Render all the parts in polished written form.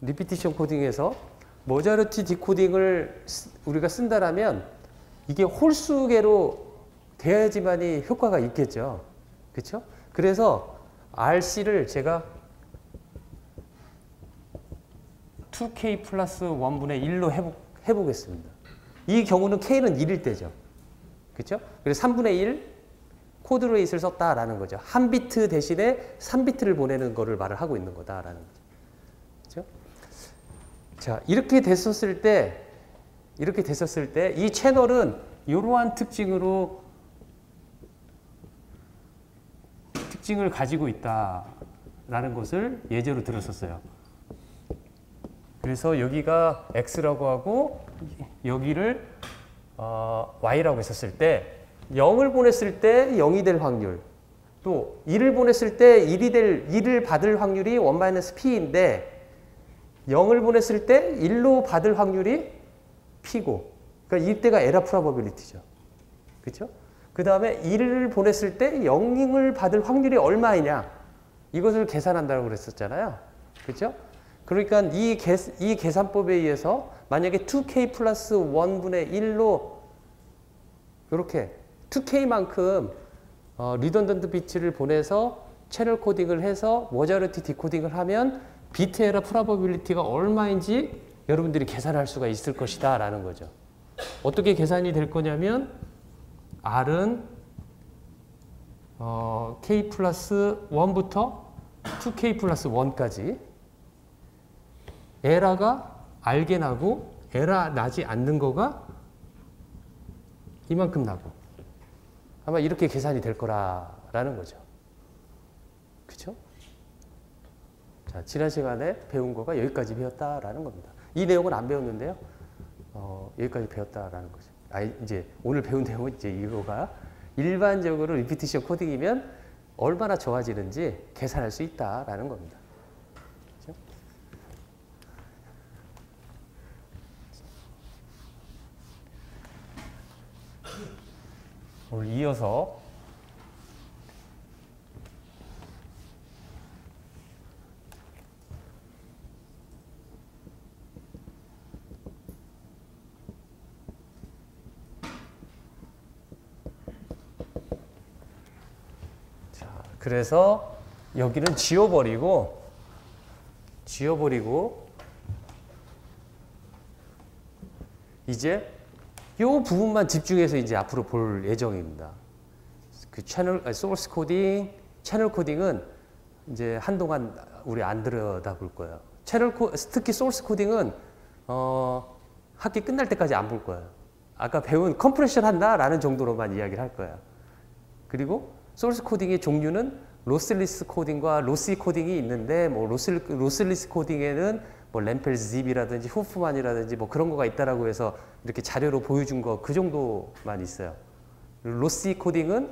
리피티션 코딩에서 모자르티 디코딩을 우리가 쓴다라면 이게 홀수계로 돼야지만이 효과가 있겠죠. 그렇죠? 그래서 RC를 제가 2K 플러스 1분의 1로 해보겠습니다. 이 경우는 K는 1일 때죠. 그렇죠? 그래서 3분의 1 코드 레이스를 썼다라는 거죠. 한 비트 대신에 3비트를 보내는 거를 말을 하고 있는 거다라는 거죠. 그렇죠? 자, 이렇게 됐었을 때 이 채널은 이러한 특징을 가지고 있다라는 것을 예제로 들었었어요. 그래서 여기가 X라고 하고 여기를 Y라고 했었을 때 0을 보냈을 때 0이 될 확률, 또 1을 보냈을 때 1을 받을 확률이 1-P인데 0을 보냈을 때 1로 받을 확률이 P고, 그러니까 이때가 에러 프로버빌리티죠. 그렇죠? 그 다음에 1을 보냈을 때 0을 받을 확률이 얼마이냐, 이것을 계산한다고 그랬었잖아요. 그렇죠? 그러니까 이 계산법에 의해서 만약에 2K 플러스 1분의 1로 이렇게 2K만큼 리던던트 비트를 보내서 채널 코딩을 해서 모자르티 디코딩을 하면 비트 에러 프로버빌리티가 얼마인지 여러분들이 계산할 수가 있을 것이다 라는 거죠. 어떻게 계산이 될 거냐면 R은 K 플러스 1부터 2K 플러스 1까지 에러가 알게 나고 에러 나지 않는 거가 이만큼 나고, 아마 이렇게 계산이 될 거라는 거죠. 그렇죠? 자, 지난 시간에 배운 거가 여기까지 배웠다라는 겁니다. 이 내용은 안 배웠는데요. 여기까지 배웠다라는 거죠. 이제 오늘 배운 내용은 이제 이거가 일반적으로 리피티션 코딩이면 얼마나 좋아지는지 계산할 수 있다라는 겁니다. 그렇죠? 오늘 이어서 그래서 여기는 지워버리고 이제 이 부분만 집중해서 이제 앞으로 볼 예정입니다. 그 소스 코딩, 채널 코딩은 이제 한동안 우리 안 들여다볼 거예요. 특히 소스 코딩은 학기 끝날 때까지 안 볼 거예요. 아까 배운 컴프레션 한다라는 정도로만 이야기를 할 거예요. 그리고 소스 코딩의 종류는 로스리스 코딩과 로시 코딩이 있는데, 뭐 로스리스 코딩에는 뭐 램펠-짚이라든지 후프만이라든지 뭐 그런 거가 있다라고 해서 이렇게 자료로 보여준 거 그 정도만 있어요. 로시 코딩은,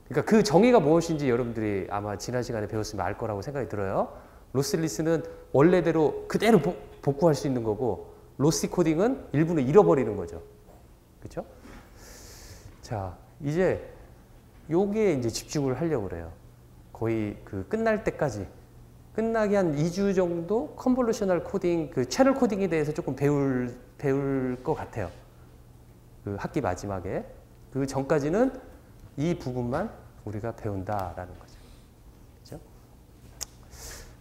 그러니까 그 정의가 무엇인지 여러분들이 아마 지난 시간에 배웠으면 알 거라고 생각이 들어요. 로스리스는 원래대로 그대로 복구할 수 있는 거고, 로시 코딩은 일부는 잃어버리는 거죠. 그렇죠? 자, 이제 여기에 이제 집중을 하려고 그래요. 거의 그 끝날 때까지. 끝나기 한 2주 정도 컨볼루셔널 코딩, 그 채널 코딩에 대해서 조금 배울 것 같아요. 그 학기 마지막에. 그 전까지는 이 부분만 우리가 배운다라는 거죠. 그렇죠?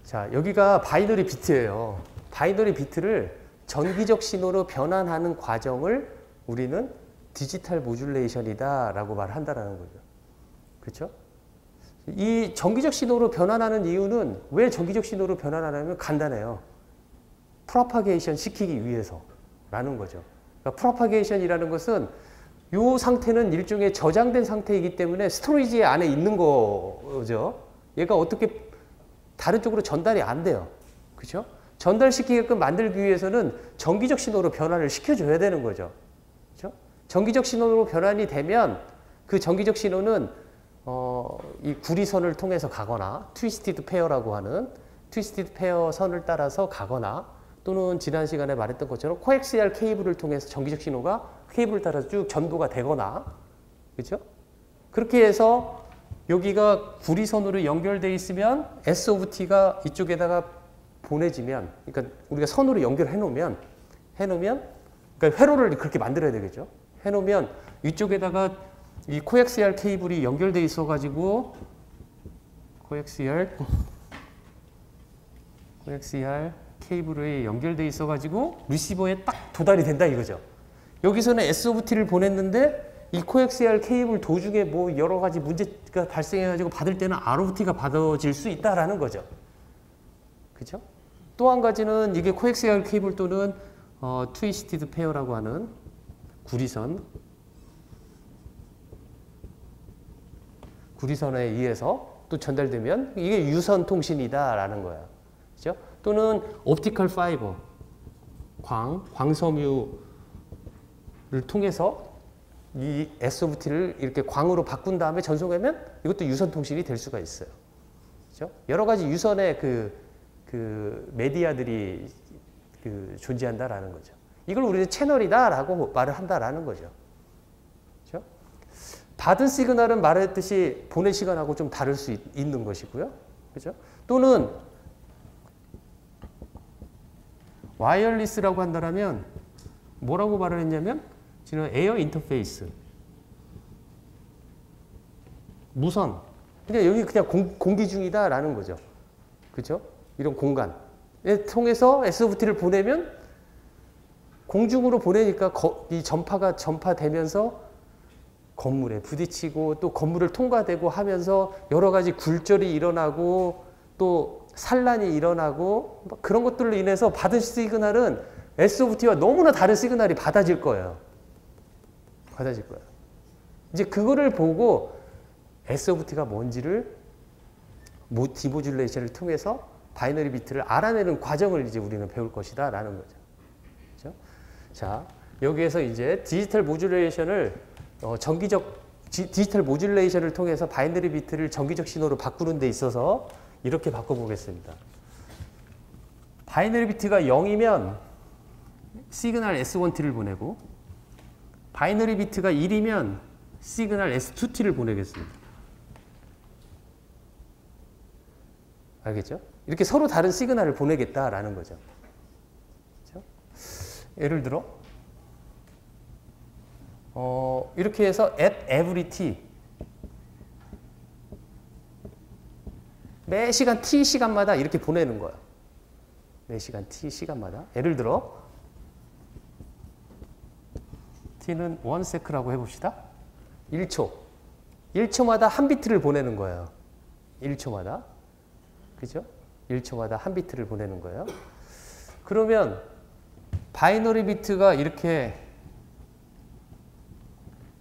자, 여기가 바이너리 비트예요. 바이너리 비트를 전기적 신호로 변환하는 과정을 우리는 디지털 모듈레이션이다라고 말한다라는 거죠. 그렇죠? 이 전기적 신호로 변환하는 이유는, 왜 전기적 신호로 변환하냐면 간단해요. 프로파게이션 시키기 위해서라는 거죠. 그러니까 프로파게이션이라는 것은 이 상태는 일종의 저장된 상태이기 때문에 스토리지 안에 있는 거죠. 얘가 어떻게 다른 쪽으로 전달이 안 돼요. 그렇죠? 전달시키게끔 만들기 위해서는 전기적 신호로 변환을 시켜줘야 되는 거죠. 그렇죠? 전기적 신호로 변환이 되면 그 전기적 신호는 이 구리선을 통해서 가거나 트위스티드 페어라고 하는 트위스티드 페어 선을 따라서 가거나, 또는 지난 시간에 말했던 것처럼 코엑시알 케이블을 통해서 전기적 신호가 케이블을 따라서 쭉 전도가 되거나, 그렇죠? 그렇게 해서 여기가 구리선으로 연결되어 있으면 S of T가 이쪽에다가 보내지면, 그러니까 우리가 선으로 연결해 놓으면, 그러니까 회로를 그렇게 만들어야 되겠죠. 해 놓으면 이쪽에다가 이 코엑시알 케이블이 연결돼 있어가지고, 코엑시알 케이블에 연결돼 있어가지고 리시버에 딱 도달이 된다 이거죠. 여기서는 S 오브 T를 보냈는데 이 코엑시알 케이블 도중에 뭐 여러 가지 문제가 발생해가지고 받을 때는 R 오브 T가 받아질 수 있다라는 거죠. 그죠? 또 한 가지는 이게 코엑시알 케이블 또는 트위스티드 페어라고 하는 구리선에 의해서 또 전달되면 이게 유선 통신이다라는 거예요. 그죠? 또는 옵티컬 파이버, 광섬유를 통해서 이 S 오브 T를 이렇게 광으로 바꾼 다음에 전송하면 이것도 유선 통신이 될 수가 있어요. 그죠? 여러 가지 유선의 그 메디아들이 존재한다라는 거죠. 이걸 우리는 채널이다라고 말을 한다라는 거죠. 그죠? 받은 시그널은 말했듯이 보낸 시간하고 좀 다를 수 있는 것이고요. 그죠? 또는 와이어리스라고 한다면 뭐라고 말을 했냐면 지금 에어 인터페이스, 무선. 근데 여기 그냥 공기 중이다라는 거죠. 그죠? 이런 공간에 통해서 S 오브 T를 보내면 공중으로 보내니까 이 전파가 전파되면서 건물에 부딪히고 또 건물을 통과되고 하면서 여러 가지 굴절이 일어나고 또 산란이 일어나고 그런 것들로 인해서 받은 시그널은 S 오브 T와 너무나 다른 시그널이 받아질 거예요. 이제 그거를 보고 S 오브 T가 뭔지를 디모듈레이션을 통해서 바이너리 비트를 알아내는 과정을 이제 우리는 배울 것이다 라는 거죠. 그렇죠? 자, 여기에서 이제 디지털 모듈레이션을 디지털 모듈레이션을 통해서 바이너리 비트를 전기적 신호로 바꾸는 데 있어서 이렇게 바꿔보겠습니다. 바이너리 비트가 0이면 시그널 S1T를 보내고 바이너리 비트가 1이면 시그널 S2T를 보내겠습니다. 알겠죠? 이렇게 서로 다른 시그널을 보내겠다라는 거죠. 그렇죠? 예를 들어 이렇게 해서 at every t 매 시간 t 시간마다 이렇게 보내는 거예요. 매 시간 t 시간마다. 예를 들어 t는 1세크라고 해봅시다. 1초. 1초마다 한 비트를 보내는 거예요. 1초마다. 그죠? 1초마다 한 비트를 보내는 거예요. 그러면 바이너리 비트가 이렇게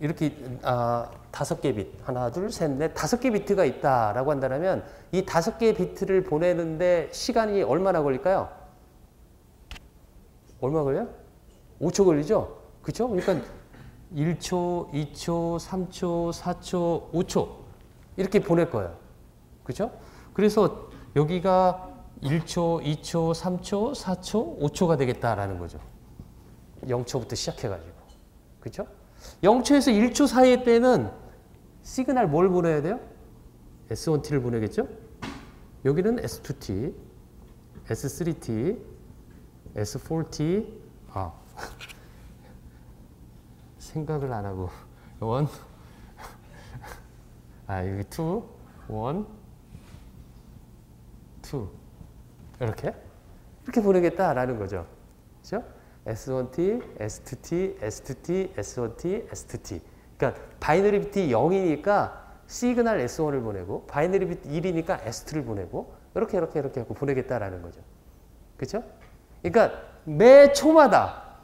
5개 비트, 하나, 둘, 셋, 넷, 5개 비트가 있다라고 한다면 이 5개 비트를 보내는데 시간이 얼마나 걸릴까요? 얼마 걸려요? 5초 걸리죠? 그죠? 그러니까 1초, 2초, 3초, 4초, 5초 이렇게 보낼 거예요. 그죠? 그래서 여기가 1초, 2초, 3초, 4초, 5초가 되겠다라는 거죠. 0초부터 시작해가지고. 그죠? 0초에서 1초 사이의 때는 시그널 뭘 보내야 돼요? S1T를 보내겠죠? 여기는 S2T, S3T, S4T, 생각을 안 하고, 1, 여기 2, 1, 2. 이렇게 보내겠다라는 거죠. 그죠? S1T, S2T, S2T, S1T, S2T. 그러니까 바이너리 비트 0이니까 시그널 S1을 보내고 바이너리 비트 1이니까 S2를 보내고 이렇게 하고 보내겠다라는 거죠. 그렇죠? 그러니까 매 초마다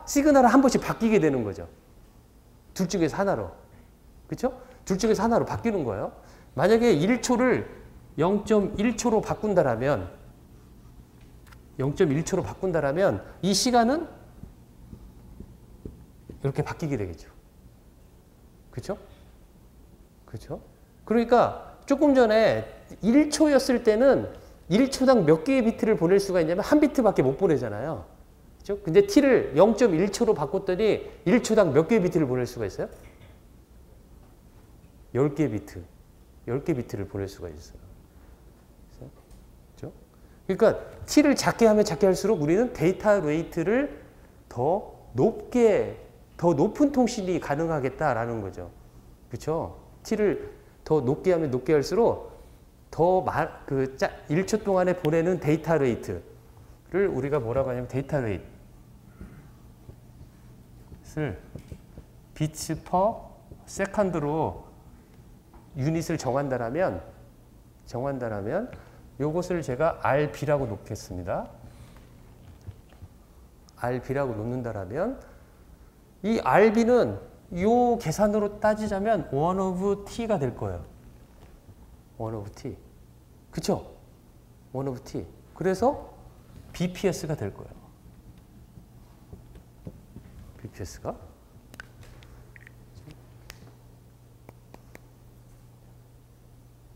시그널을 한 번씩 바뀌게 되는 거죠. 둘 중에서 하나로. 그렇죠? 둘 중에서 하나로 바뀌는 거예요. 만약에 1초를 0.1초로 바꾼다라면 이 시간은 이렇게 바뀌게 되겠죠. 그렇죠? 그렇죠? 그러니까 조금 전에 1초였을 때는 1초당 몇 개의 비트를 보낼 수가 있냐면 한 비트밖에 못 보내잖아요. 그렇죠? 근데 t를 0.1초로 바꿨더니 1초당 몇 개의 비트를 보낼 수가 있어요? 10개 비트. 10개 비트를 보낼 수가 있어요. 그렇죠? 그러니까 t를 작게 하면 작게 할수록 우리는 데이터 레이트를 더 높은 통신이 가능하겠다라는 거죠. 그렇죠? t를 더 높게 하면 높게 할수록 더 1초 동안에 보내는 데이터 레이트를 우리가 뭐라고 하냐면 데이터 레이트를 비츠 퍼 세컨드로 유닛을 정한다라면 요것을 제가 RB라고 놓겠습니다. RB라고 놓는다라면 이 RB는 요 계산으로 따지자면 1 of t가 될 거예요. 1 of t. 그쵸? 1 of t. 그래서 BPS가 될 거예요. BPS가.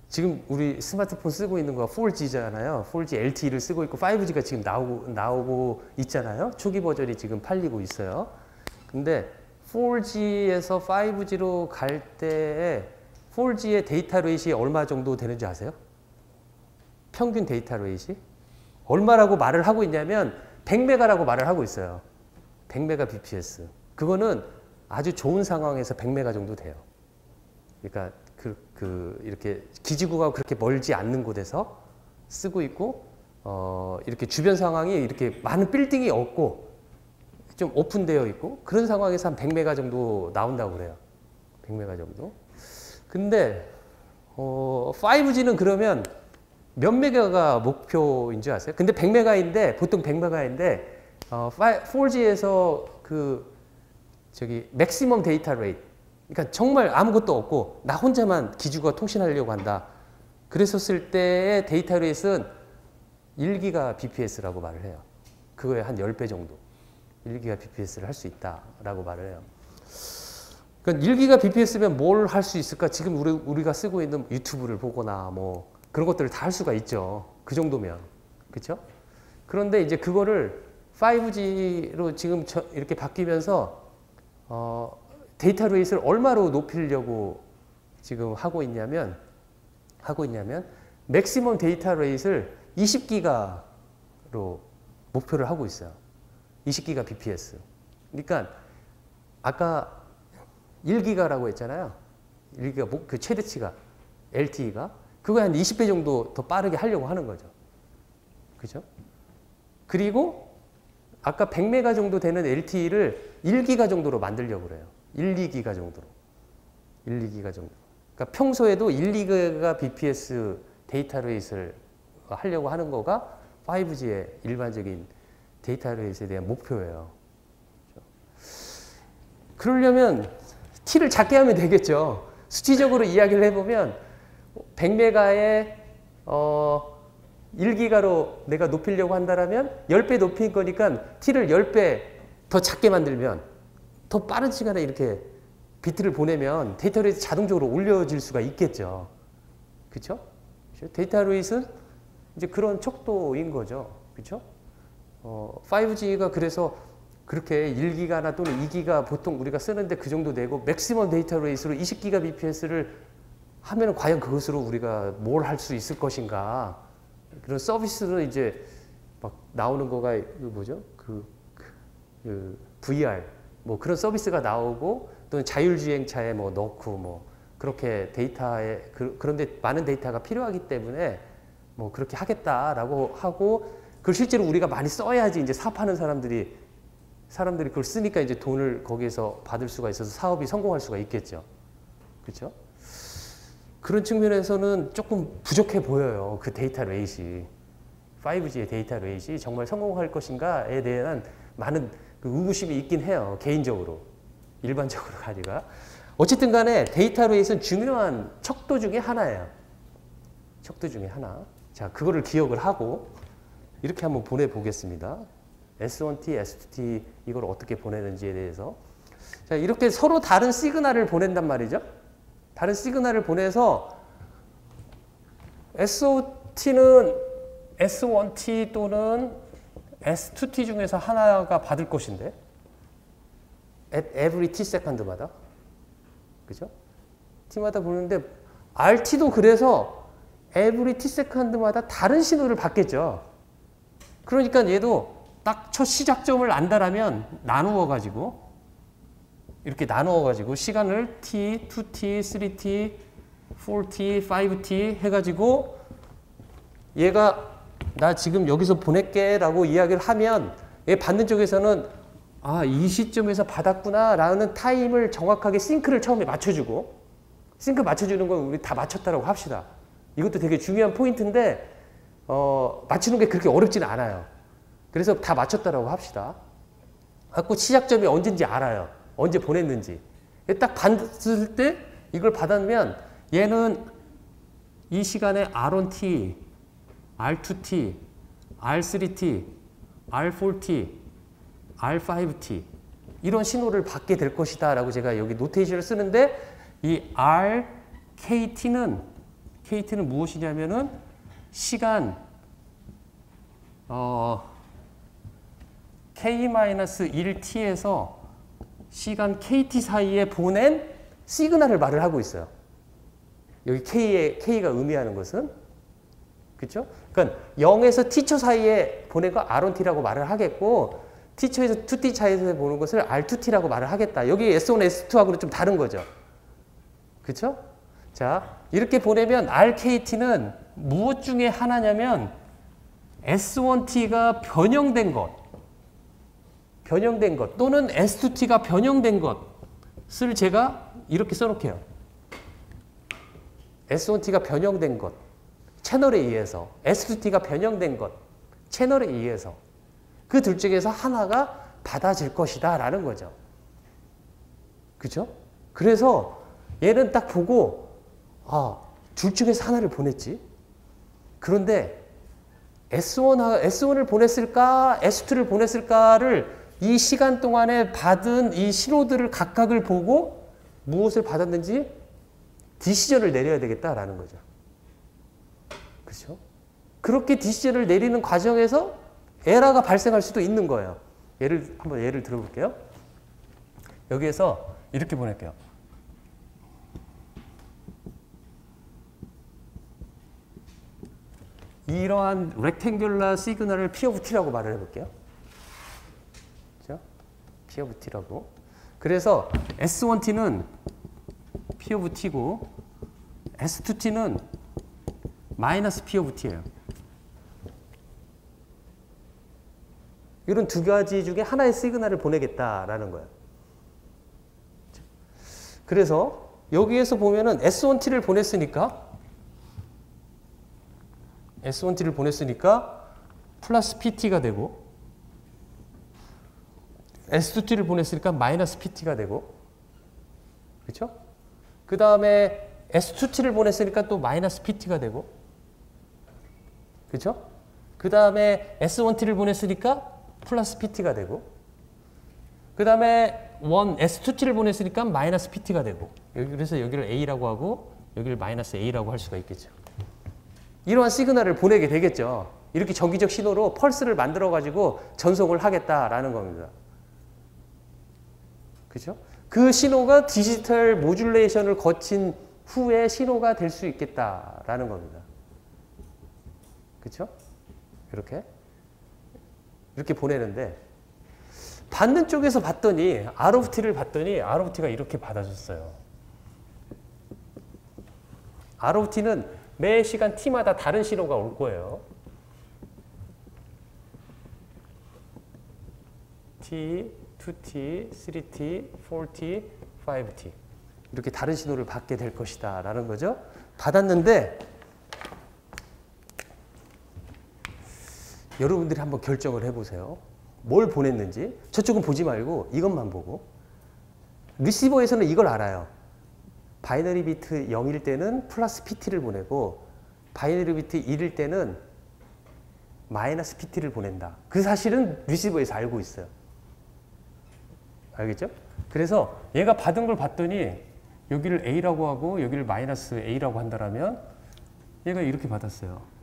지금 우리 스마트폰 쓰고 있는 거 4G잖아요. 4G LTE를 쓰고 있고 5G가 지금 나오고 있잖아요. 초기 버전이 지금 팔리고 있어요. 근데 4G에서 5G로 갈 때에 4G의 데이터 레이트이 얼마 정도 되는지 아세요? 평균 데이터 레이트? 얼마라고 말을 하고 있냐면 100메가라고 말을 하고 있어요. 100메가 bps. 그거는 아주 좋은 상황에서 100메가 정도 돼요. 그러니까 이렇게 기지국하고 그렇게 멀지 않는 곳에서 쓰고 있고, 이렇게 주변 상황이 이렇게 많은 빌딩이 없고, 좀 오픈되어 있고, 그런 상황에서 한 100메가 정도 나온다고 그래요. 100메가 정도. 근데, 5G는 그러면 몇 메가가 목표인 줄 아세요? 근데 100메가인데, 보통 100메가인데, 4G에서 맥시멈 데이터 레이트. 그러니까 정말 아무것도 없고 나 혼자만 기지국과 통신하려고 한다. 그랬었을 때의 데이터 레이트는 1기가 bps라고 말을 해요. 그거에 한 10배 정도 1기가 bps를 할 수 있다라고 말을 해요. 그러니까 1기가 bps면 뭘 할 수 있을까? 지금 우리가 쓰고 있는 유튜브를 보거나 뭐 그런 것들을 다 할 수가 있죠. 그 정도면. 그렇죠? 그런데 이제 그거를 5G로 지금 이렇게 바뀌면서 데이터 레이트를 얼마로 높이려고 지금 하고 있냐면 맥시멈 데이터 레이트를 20기가로 목표를 하고 있어요. 20기가 bps. 그러니까 아까 1기가라고 했잖아요. 1기가 그 최대치가 LTE가 그거 한 20배 정도 더 빠르게 하려고 하는 거죠. 그죠? 그리고 아까 100메가 정도 되는 LTE를 1기가 정도로 만들려고 그래요. 1, 2기가 정도로. 1, 2기가 정도. 그러니까 평소에도 1, 2기가 bps 데이터 레이트를 하려고 하는 거가 5G의 일반적인 데이터 레이트에 대한 목표예요. 그러려면 T를 작게 하면 되겠죠. 수치적으로 이야기를 해보면 100메가에 1기가로 내가 높이려고 한다면 10배 높인 거니까 T를 10배 더 작게 만들면 더 빠른 시간에 이렇게 비트를 보내면 데이터 레이트 자동적으로 올려질 수가 있겠죠. 그렇죠? 데이터 레이트는 이제 그런 척도인 거죠. 그렇죠? 5G가 그래서 그렇게 1기가나 또는 2기가 보통 우리가 쓰는데 그 정도 되고 맥시멈 데이터 레이트로 20기가 bps를 하면 과연 그것으로 우리가 뭘 할 수 있을 것인가? 그런 서비스는 이제 막 나오는 거가 뭐죠? VR 뭐 그런 서비스가 나오고 또는 자율주행차에 뭐 넣고 뭐 그렇게 데이터에 그런데 많은 데이터가 필요하기 때문에 뭐 그렇게 하겠다라고 하고 그걸 실제로 우리가 많이 써야지 이제 사업하는 사람들이 그걸 쓰니까 이제 돈을 거기에서 받을 수가 있어서 사업이 성공할 수가 있겠죠. 그렇죠? 그런 측면에서는 조금 부족해 보여요. 그 데이터 레이트이. 5G의 데이터 레이트이 정말 성공할 것인가에 대한 많은 의구심이 있긴 해요. 개인적으로. 일반적으로 가지가. 어쨌든 간에 데이터 레이트는 중요한 척도 중에 하나예요. 척도 중에 하나. 자, 그거를 기억을 하고 이렇게 한번 보내보겠습니다. S1T, S2T 이걸 어떻게 보내는지에 대해서. 자, 이렇게 서로 다른 시그널을 보낸단 말이죠. 다른 시그널을 보내서 SOT는 S1T 또는 S2T 중에서 하나가 받을 것인데 at every t second마다 그죠? t마다 보는데 RT도 그래서 every t second마다 다른 신호를 받겠죠. 그러니까 얘도 딱 첫 시작점을 안다라면 나누어 가지고 이렇게 나누어 가지고 시간을 t, 2t, 3t, 4t, 5t 해가지고 얘가 나 지금 여기서 보낼게 라고 이야기를 하면 얘 받는 쪽에서는 아, 이 시점에서 받았구나 라는 타임을 정확하게 싱크를 처음에 맞춰주고 싱크 맞춰주는 건 우리 다 맞췄다라고 합시다. 이것도 되게 중요한 포인트인데 맞추는 게 그렇게 어렵지는 않아요. 그래서 다 맞췄다라고 합시다. 갖고 시작점이 언제인지 알아요. 언제 보냈는지. 딱 봤을 때 이걸 받으면 얘는 이 시간에 R1T, R2T, R3T, R4T, R5T 이런 신호를 받게 될 것이다 라고 제가 여기 노테이션을 쓰는데 이 RKT는 무엇이냐면은 시간 K-1T에서 시간 KT 사이에 보낸 시그널을 말을 하고 있어요. 여기 K가 의미하는 것은 그렇죠? 그러니까 0에서 T초 사이에 보낸 거 R1T라고 말을 하겠고 T초에서 2T 차이에서 보는 것을 R2T라고 말을 하겠다. 여기 S1, S2하고는 좀 다른 거죠. 그렇죠? 자, 이렇게 보내면 RKT는 무엇 중에 하나냐면 S1T가 변형된 것 또는 S2T가 변형된 것을 제가 이렇게 써놓게요. S1T가 변형된 것, 채널에 의해서 S2T가 변형된 것, 채널에 의해서 그 둘 중에서 하나가 받아질 것이다 라는 거죠. 그죠? 그래서 얘는 딱 보고 둘 중에서 하나를 보냈지. 그런데 S1을 보냈을까 S2를 보냈을까를 이 시간 동안에 받은 이 신호들을 각각을 보고 무엇을 받았는지 디시전을 내려야 되겠다라는 거죠. 그렇죠? 그렇게 디시전을 내리는 과정에서 에러가 발생할 수도 있는 거예요. 한번 예를 들어볼게요. 여기에서 이렇게 보낼게요. 이러한 렉탱귤러 시그널을 P of T라고 말을 해볼게요. 그죠? P of T라고. 그래서 S1T는 P of T고 S2T는 마이너스 P of T예요. 이런 두 가지 중에 하나의 시그널을 보내겠다라는 거예요. 그래서 여기에서 보면은 S1T를 보냈으니까 플러스 PT가 되고 S2T를 보냈으니까 마이너스 PT가 되고 그렇죠? 그 다음에 S2T를 보냈으니까 또 마이너스 PT가 되고 그렇죠? 그 다음에 S1T를 보냈으니까 플러스 PT가 되고 그 다음에 S2T를 보냈으니까 마이너스 PT가 되고 그래서 여기를 A라고 하고 여기를 마이너스 A라고 할 수가 있겠죠. 이러한 시그널을 보내게 되겠죠. 이렇게 정기적 신호로 펄스를 만들어 가지고 전송을 하겠다라는 겁니다. 그죠? 그 신호가 디지털 모듈레이션을 거친 후에 신호가 될 수 있겠다라는 겁니다. 그죠? 이렇게 보내는데 받는 쪽에서 봤더니 R of T를 봤더니 R of T가 이렇게 받아줬어요. R of T는 매 시간 T마다 다른 신호가 올 거예요. T, 2T, 3T, 4T, 5T 이렇게 다른 신호를 받게 될 것이다 라는 거죠. 받았는데 여러분들이 한번 결정을 해보세요. 뭘 보냈는지. 저쪽은 보지 말고 이것만 보고. 리시버에서는 이걸 알아요. 바이너리 비트 0일 때는 플러스 PT를 보내고 바이너리 비트 1일 때는 마이너스 PT를 보낸다. 그 사실은 리시버에서 알고 있어요. 알겠죠? 그래서 얘가 받은 걸 봤더니 여기를 A라고 하고 여기를 마이너스 A라고 한다면 얘가 이렇게 받았어요.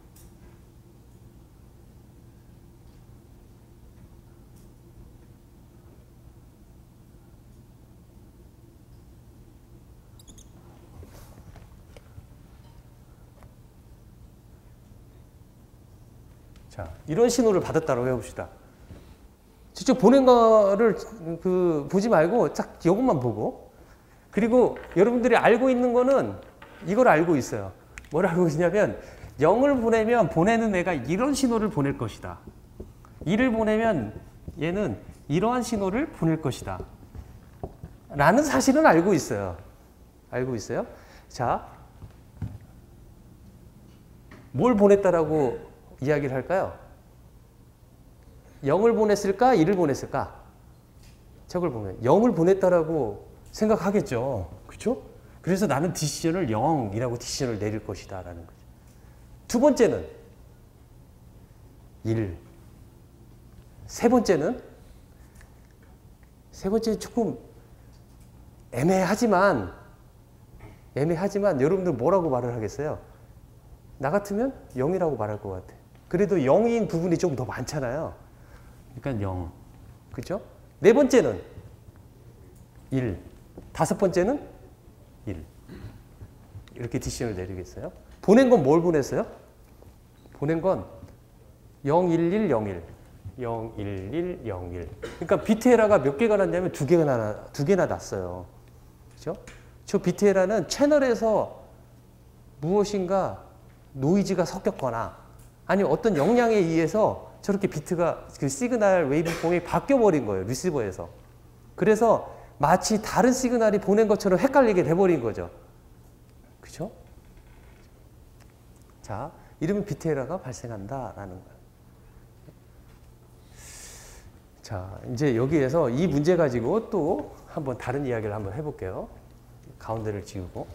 자, 자, 이런 신호를 받았다고 해봅시다. 직접 보낸 거를 보지 말고 딱 이것만 보고, 그리고 여러분들이 알고 있는 거는 이걸 알고 있어요. 뭘 알고 있냐면 0을 보내면 보내는 애가 이런 신호를 보낼 것이다. 1을 보내면 얘는 이러한 신호를 보낼 것이다. 라는 사실은 알고 있어요. 알고 있어요. 자, 뭘 보냈다라고 이야기를 할까요? 0을 보냈을까? 1을 보냈을까? 저걸 보면 0을 보냈다라고 생각하겠죠. 그렇죠? 그래서 나는 디시전을 0이라고 디시전을 내릴 것이다 라는 거죠. 두 번째는 1. 세 번째는 조금 애매하지만 여러분들 뭐라고 말을 하겠어요? 나 같으면 0이라고 말할 것 같아. 그래도 0인 부분이 좀 더 많잖아요. 그러니까 0. 그죠? 네 번째는 1. 다섯 번째는 1. 이렇게 디시전을 내리겠어요. 보낸 건 뭘 보냈어요? 보낸 건 0, 1, 1, 0, 1. 0, 1, 1, 0, 1. 그러니까 비트 에러가 몇 개가 났냐면 두 개나 났어요. 그죠? 저 비트 에러는 채널에서 무엇인가 노이즈가 섞였거나 아니면 어떤 영향에 의해서 저렇게 비트가 그 시그널 웨이브폼이 바뀌어버린 거예요. 리시버에서. 그래서 마치 다른 시그널이 보낸 것처럼 헷갈리게 돼버린 거죠. 그죠? 자, 이러면 비트 에러가 발생한다라는 거예요. 자, 이제 여기에서 이 문제 가지고 또 한번 다른 이야기를 한번 해볼게요. 가운데를 지우고.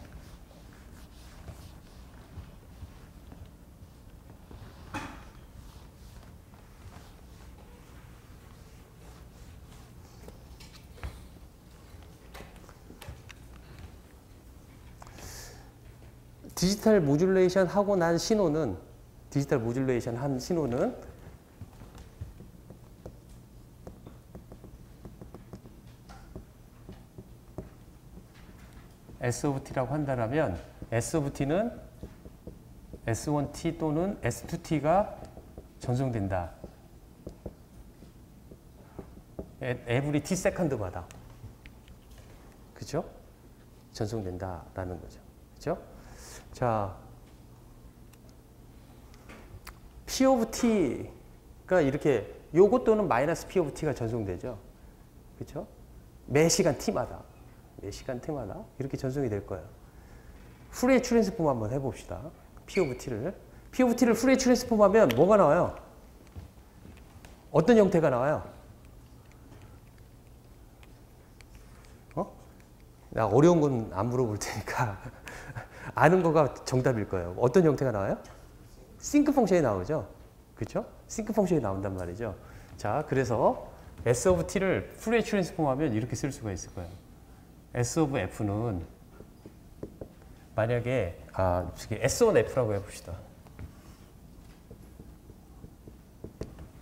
디지털 모듈레이션 하고 난 신호는, 디지털 모듈레이션 한 신호는 S of t라고 한다면 S of t는 S1t 또는 S2t가 전송된다. every t second마다. 그죠? 전송된다라는 거죠. 그죠? 자, P of t가 이렇게 요것 또는 마이너스 P of t가 전송되죠. 그죠? 매 시간 t마다. 매 시간 t마다 이렇게 전송이 될 거예요. 후레이 트랜스폼 한번 해봅시다. P of t를 후레이 트랜스폼 하면 뭐가 나와요? 어떤 형태가 나와요? 나 어려운 건 안 물어볼 테니까 아는 거가 정답일 거예요. 어떤 형태가 나와요? 싱크 펑션이 나오죠. 그렇죠? 싱크 펑션이 나온단 말이죠. 자, 그래서 S of t를 후레이 트랜스폼 하면 이렇게 쓸 수가 있을 거예요. S of f는 만약에 S1f라고 해봅시다.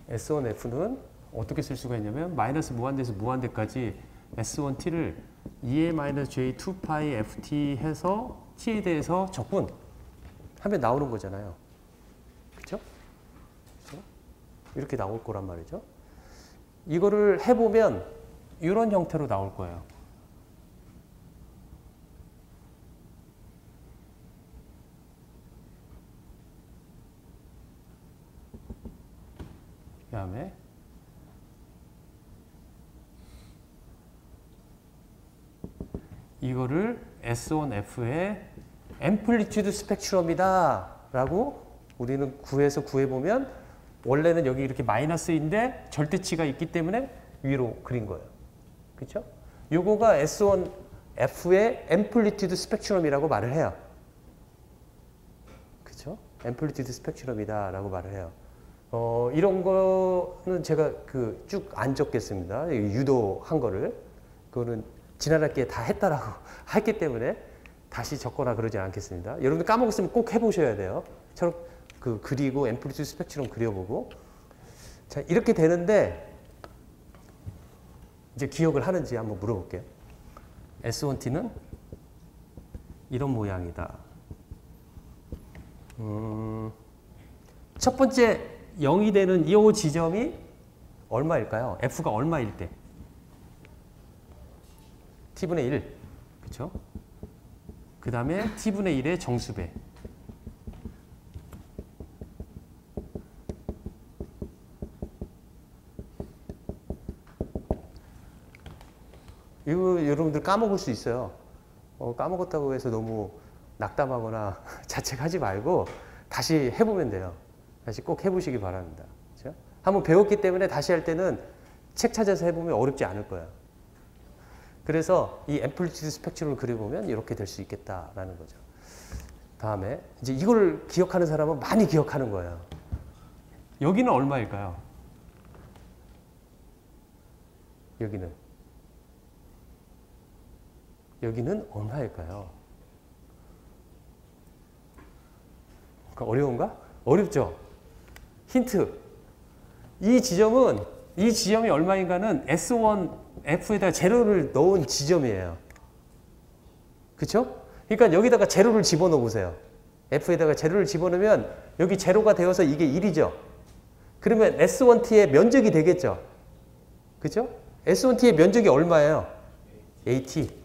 S1f는 어떻게 쓸 수가 있냐면 마이너스 무한대에서 무한대까지 S1t를 2a-j2파이 ft 해서 t에 대해서 적분 하면 나오는 거잖아요. 그렇죠? 이렇게 나올 거란 말이죠. 이거를 해보면 이런 형태로 나올 거예요. 그 다음에 이거를 S1F의 앰플리튜드 스펙트럼이다 라고 우리는 구해보면 원래는 여기 이렇게 마이너스인데 절대치가 있기 때문에 위로 그린 거예요. 그렇죠? 요거가 S1F의 앰플리튜드 스펙트럼이라고 말을 해요. 그렇죠? 앰플리튜드 스펙트럼이다 라고 말을 해요. 이런 거는 제가 쭉 안 적겠습니다. 유도한 거를. 그거는 지난 학기에 다 했다라고 했기 때문에 다시 적거나 그러지 않겠습니다. 여러분들 까먹었으면 꼭 해보셔야 돼요. 처럼 그리고 앰플리튜드 스펙트럼 그려보고. 자, 이렇게 되는데 이제 기억을 하는지 한번 물어볼게요. S1t는 이런 모양이다. 첫 번째 0이 되는 이 지점이 얼마일까요? F가 얼마일 때? t분의 1. 그쵸? 그 다음에 t분의 1의 정수배. 이거 여러분들 까먹을 수 있어요. 까먹었다고 해서 너무 낙담하거나 자책하지 말고 다시 해보면 돼요. 다시 꼭 해보시기 바랍니다. 그렇죠? 한번 배웠기 때문에 다시 할 때는 책 찾아서 해보면 어렵지 않을 거예요. 그래서 이 앰플리튜드 스펙트럼을 그려보면 이렇게 될 수 있겠다라는 거죠. 다음에 이제 이걸 기억하는 사람은 많이 기억하는 거예요. 여기는 얼마일까요? 여기는 얼마일까요? 어려운가? 어렵죠? 힌트. 이 지점이 얼마인가는 S1F에다가 제로를 넣은 지점이에요. 그쵸? 그러니까 여기다가 제로를 집어넣어 보세요. F에다가 제로를 집어넣으면 여기 제로가 되어서 이게 1이죠. 그러면 S1T의 면적이 되겠죠. 그쵸? S1T의 면적이 얼마예요? AT.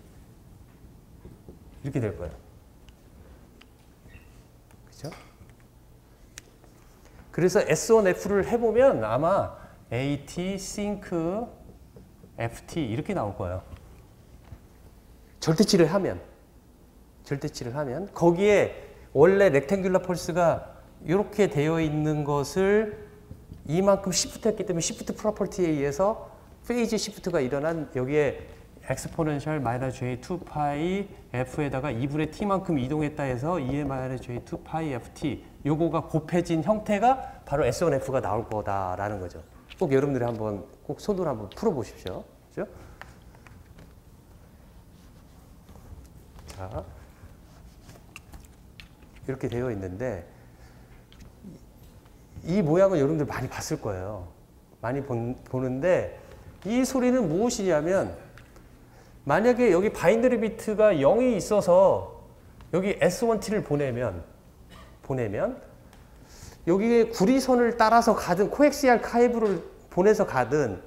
이렇게 될 거예요. 그죠? 그래서 S1F를 해보면 아마 AT, Sync, FT 이렇게 나올 거예요. 절대치를 하면 거기에 원래 렉탱귤러 펄스가 이렇게 되어 있는 것을 이만큼 시프트 했기 때문에 시프트 프로퍼티에 의해서 페이즈 시프트가 일어난 여기에 엑스포넨셜 마이너스 j 2파이 f에다가 2분의 t만큼 이동했다 해서 2의 마이너스 j 2파이 ft 요거가 곱해진 형태가 바로 S1F가 나올 거다라는 거죠. 꼭 여러분들이 한번 꼭 손으로 한번 풀어보십시오. 그렇죠? 자, 이렇게 되어 있는데 이 모양은 여러분들 많이 봤을 거예요. 많이 보는데 이 소리는 무엇이냐면 만약에 여기 바인더리 비트가 0이 있어서 여기 S1T를 보내면 여기에 구리선을 따라서 가든 코엑시알 카이브를 보내서 가든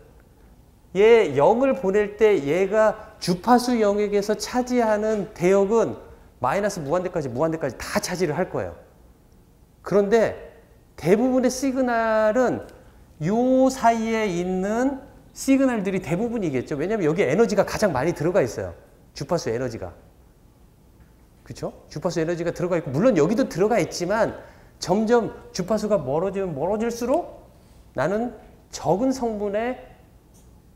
얘 0을 보낼 때 얘가 주파수 영역에서 차지하는 대역은 마이너스 무한대까지 다 차지를 할 거예요. 그런데 대부분의 시그널은 요 사이에 있는 시그널들이 대부분이겠죠. 왜냐하면 여기 에너지가 가장 많이 들어가 있어요. 주파수 에너지가. 그렇죠? 주파수 에너지가 들어가 있고 물론 여기도 들어가 있지만 점점 주파수가 멀어지면 멀어질수록 나는 적은 성분의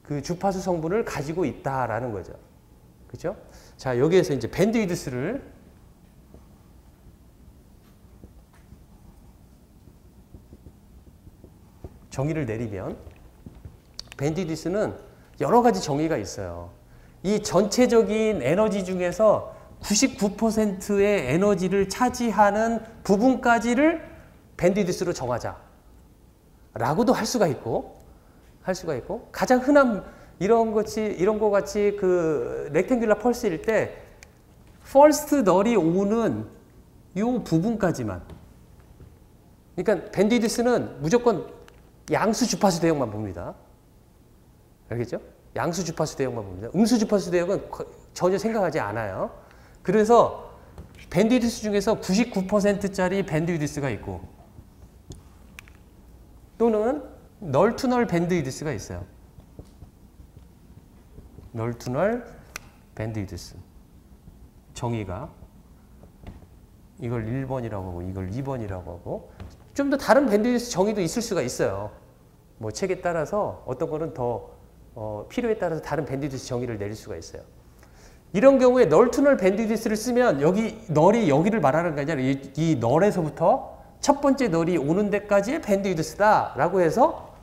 그 주파수 성분을 가지고 있다라는 거죠. 그렇죠? 자, 여기에서 이제 밴드위드스를 정의를 내리면 밴드위드스는 여러 가지 정의가 있어요. 이 전체적인 에너지 중에서 99%의 에너지를 차지하는 부분까지를 밴드위드스로 정하자. 라고도 할 수가 있고 가장 흔한 이런 거 같이 그 렉탱귤러 펄스일 때 퍼스트 널이 오는 요 부분까지만. 그러니까 밴드위드스는 무조건 양수 주파수 대역만 봅니다. 알겠죠? 양수 주파수 대역만 봅니다. 음수 주파수 대역은 전혀 생각하지 않아요. 그래서 밴드위드스 중에서 99%짜리 밴드위드스가 있고 또는 널 투 널 밴드위드스가 있어요. 널 투 널 밴드위드스. 정의가 이걸 1번이라고 하고 이걸 2번이라고 하고 좀 더 다른 밴드위드스 정의도 있을 수가 있어요. 뭐 책에 따라서 어떤 거는 더 필요에 따라서 다른 밴드위드스 정의를 내릴 수가 있어요. 이런 경우에 널 투 널 밴드위드스를 쓰면 여기 널이 여기를 말하는 게 아니라 이 널에서부터 첫 번째 널이 오는 데까지의 밴드위드스다 라고 해서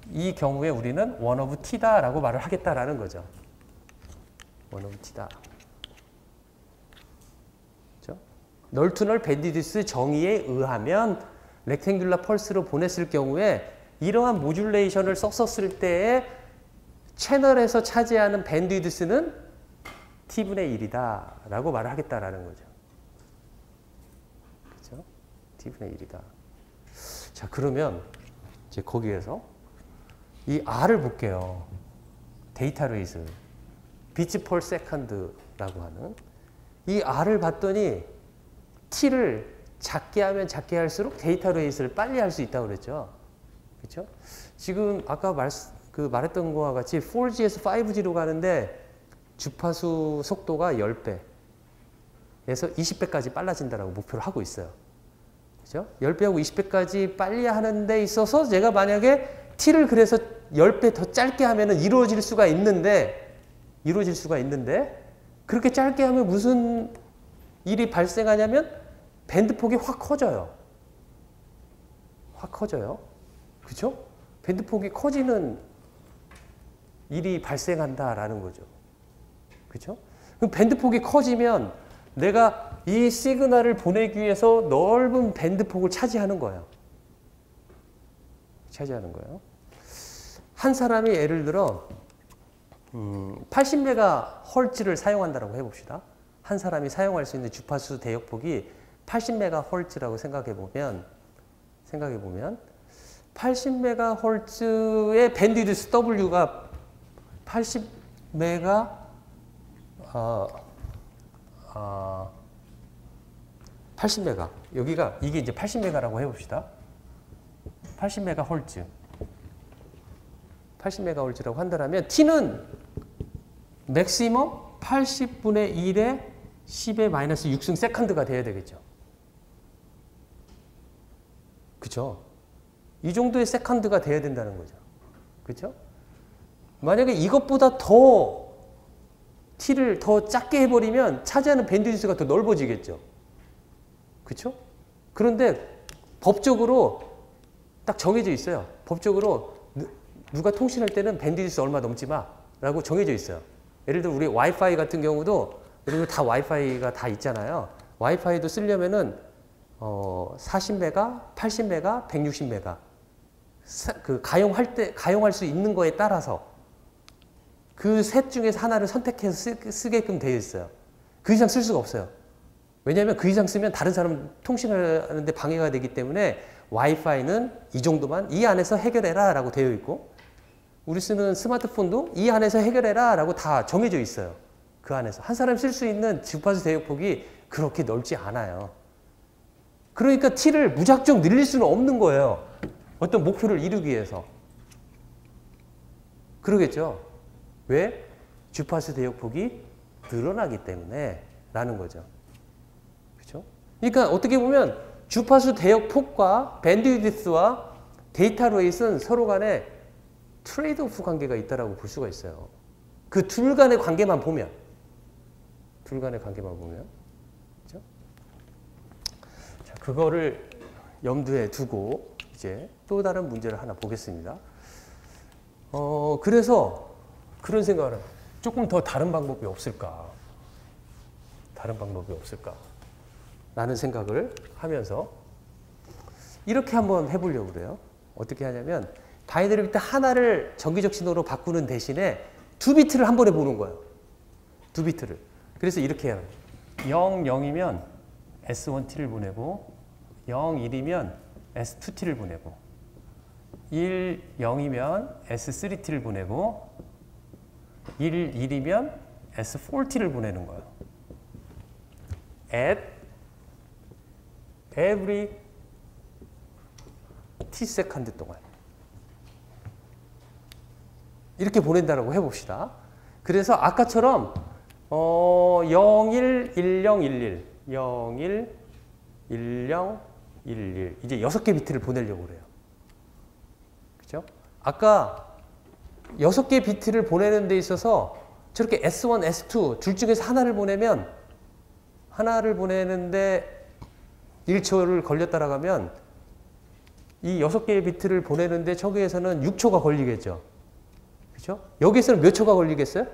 이 경우에 우리는 1 of t다 라고 말을 하겠다라는 거죠. 1 of t다. 그렇죠? 널 투 널 밴드위드스 정의에 의하면 렉탱귤러 펄스로 보냈을 경우에 이러한 모듈레이션을 썼었을 때에 채널에서 차지하는 밴드위드스는 t분의 1이다 라고 말을 하겠다라는 거죠. 그렇죠? t분의 1이다. 자, 그러면 이제 거기에서 이 R을 볼게요. 데이터 레이스. 비츠 펄 세컨드라고 하는 이 R을 봤더니 T를 작게 하면 작게 할수록 데이터 레이스를 빨리 할 수 있다고 그랬죠. 그렇죠? 지금 아까 말했던 거와 같이 4G에서 5G로 가는데 주파수 속도가 10배에서 20배까지 빨라진다라고 목표를 하고 있어요. 그죠? 10배하고 20배까지 빨리 하는 데 있어서 제가 만약에 T를 그래서 10배 더 짧게 하면은 이루어질 수가 있는데 그렇게 짧게 하면 무슨 일이 발생하냐면 밴드폭이 확 커져요. 그죠? 밴드폭이 커지는 일이 발생한다라는 거죠. 그죠? 그럼 밴드폭이 커지면 내가 이 시그널을 보내기 위해서 넓은 밴드폭을 차지하는 거예요. 한 사람이 예를 들어 80MHz를 사용한다고 해봅시다. 한 사람이 사용할 수 있는 주파수 대역폭이 80MHz라고 생각해 보면 80MHz의 밴드위드스 W가 80MHz 80MHz 여기가 이게 이제 80MHz라고 해봅시다. 80MHz라고 한다면 T는 맥시멈 80분의 1에 10의 마이너스 6승 세컨드가 돼야 되겠죠. 그죠? 이 정도의 세컨드가 돼야 된다는 거죠. 그죠? 만약에 이것보다 더 T를 더 작게 해버리면 차지하는 밴드위드스가 더 넓어지겠죠. 그렇죠? 그런데 법적으로 딱 정해져 있어요. 법적으로 누가 통신할 때는 밴드위드스 얼마 넘지 마라고 정해져 있어요. 예를 들어 우리 와이파이 같은 경우도 예를 들어 다 와이파이가 다 있잖아요. 와이파이도 쓰려면은 40메가, 80메가, 160메가 그 가용할 수 있는 거에 따라서 그 셋 중에서 하나를 선택해서 쓰게끔 되어 있어요. 그 이상 쓸 수가 없어요. 왜냐하면 그 이상 쓰면 다른 사람 통신하는데 방해가 되기 때문에 와이파이는 이 정도만 이 안에서 해결해라 라고 되어 있고 우리 쓰는 스마트폰도 이 안에서 해결해라 라고 다 정해져 있어요. 그 안에서. 한 사람이 쓸 수 있는 주파수 대역폭이 그렇게 넓지 않아요. 그러니까 T를 무작정 늘릴 수는 없는 거예요. 어떤 목표를 이루기 위해서. 그러겠죠. 왜? 주파수 대역폭이 늘어나기 때문에 라는 거죠. 그렇죠? 그러니까 어떻게 보면 주파수 대역폭과 밴드위드스와 데이터 레이스는 서로 간에 트레이드 오프 관계가 있다고 볼 수가 있어요. 그 둘 간의 관계만 보면. 그렇죠? 자, 그거를 염두에 두고 이제 또 다른 문제를 하나 보겠습니다. 그래서 그런 생각을 해요. 조금 더 다른 방법이 없을까? 라는 생각을 하면서 이렇게 한번 해보려고 그래요. 어떻게 하냐면 바이너리 비트 하나를 정기적 신호로 바꾸는 대신에 2비트를 한 번에 보는 거예요. 2비트를. 그래서 이렇게 해요. 0, 0이면 S1T를 보내고 0, 1이면 S2T를 보내고 1, 0이면 S3T를 보내고 1, 1이면 S4T를 보내는 거예요. At every T 세컨드 동안. 이렇게 보낸다라고 해봅시다. 그래서 아까처럼 01, 10, 11, 01, 10, 11 이제 6개 비트를 보내려고 그래요. 그죠? 아까 6개 비트를 보내는 데 있어서 저렇게 S1, S2 둘 중에서 하나를 보내는데 1초를 걸렸다라고 하면 이 6개의 비트를 보내는데 저기에서는 6초가 걸리겠죠. 그죠? 여기에서는 몇 초가 걸리겠어요?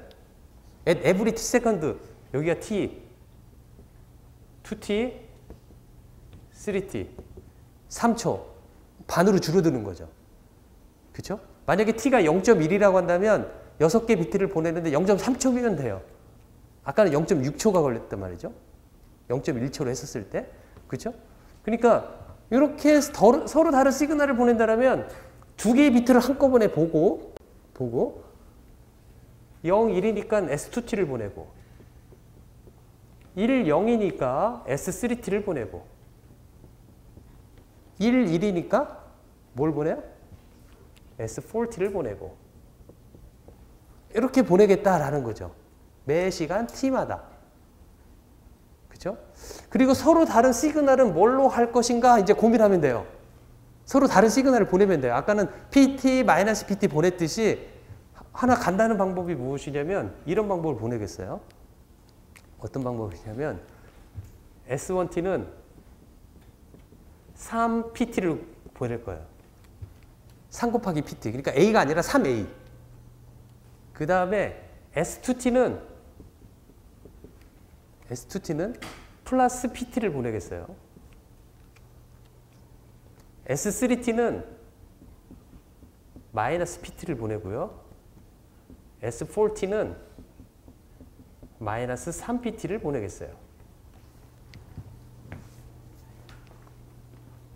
At every T second. 여기가 T, 2T, 3T, 3초. 반으로 줄어드는 거죠. 그죠? 만약에 T가 0.1이라고 한다면 6개 비트를 보내는데 0.3초면 돼요. 아까는 0.6초가 걸렸단 말이죠. 0.1초로 했었을 때. 그죠? 그러니까 이렇게 서로 다른 시그널을 보낸다면 두 개의 비트를 한꺼번에 보고 0, 1이니까 S2T를 보내고 1, 0이니까 S3T를 보내고 1, 1이니까 뭘 보내요? S4T를 보내고 이렇게 보내겠다라는 거죠. 매 시간 T마다. 그죠? 그리고 서로 다른 시그널은 뭘로 할 것인가 이제 고민하면 돼요. 서로 다른 시그널을 보내면 돼요. 아까는 PT, -PT 보냈듯이 하나 간다는 방법이 무엇이냐면 이런 방법을 보내겠어요. 어떤 방법이냐면 S1T는 3PT를 보낼 거예요. 3 곱하기 PT. 그러니까 A가 아니라 3A. 그 다음에 S2T는 플러스 PT를 보내겠어요. S3T는 마이너스 PT를 보내고요. S4T는 마이너스 3PT를 보내겠어요.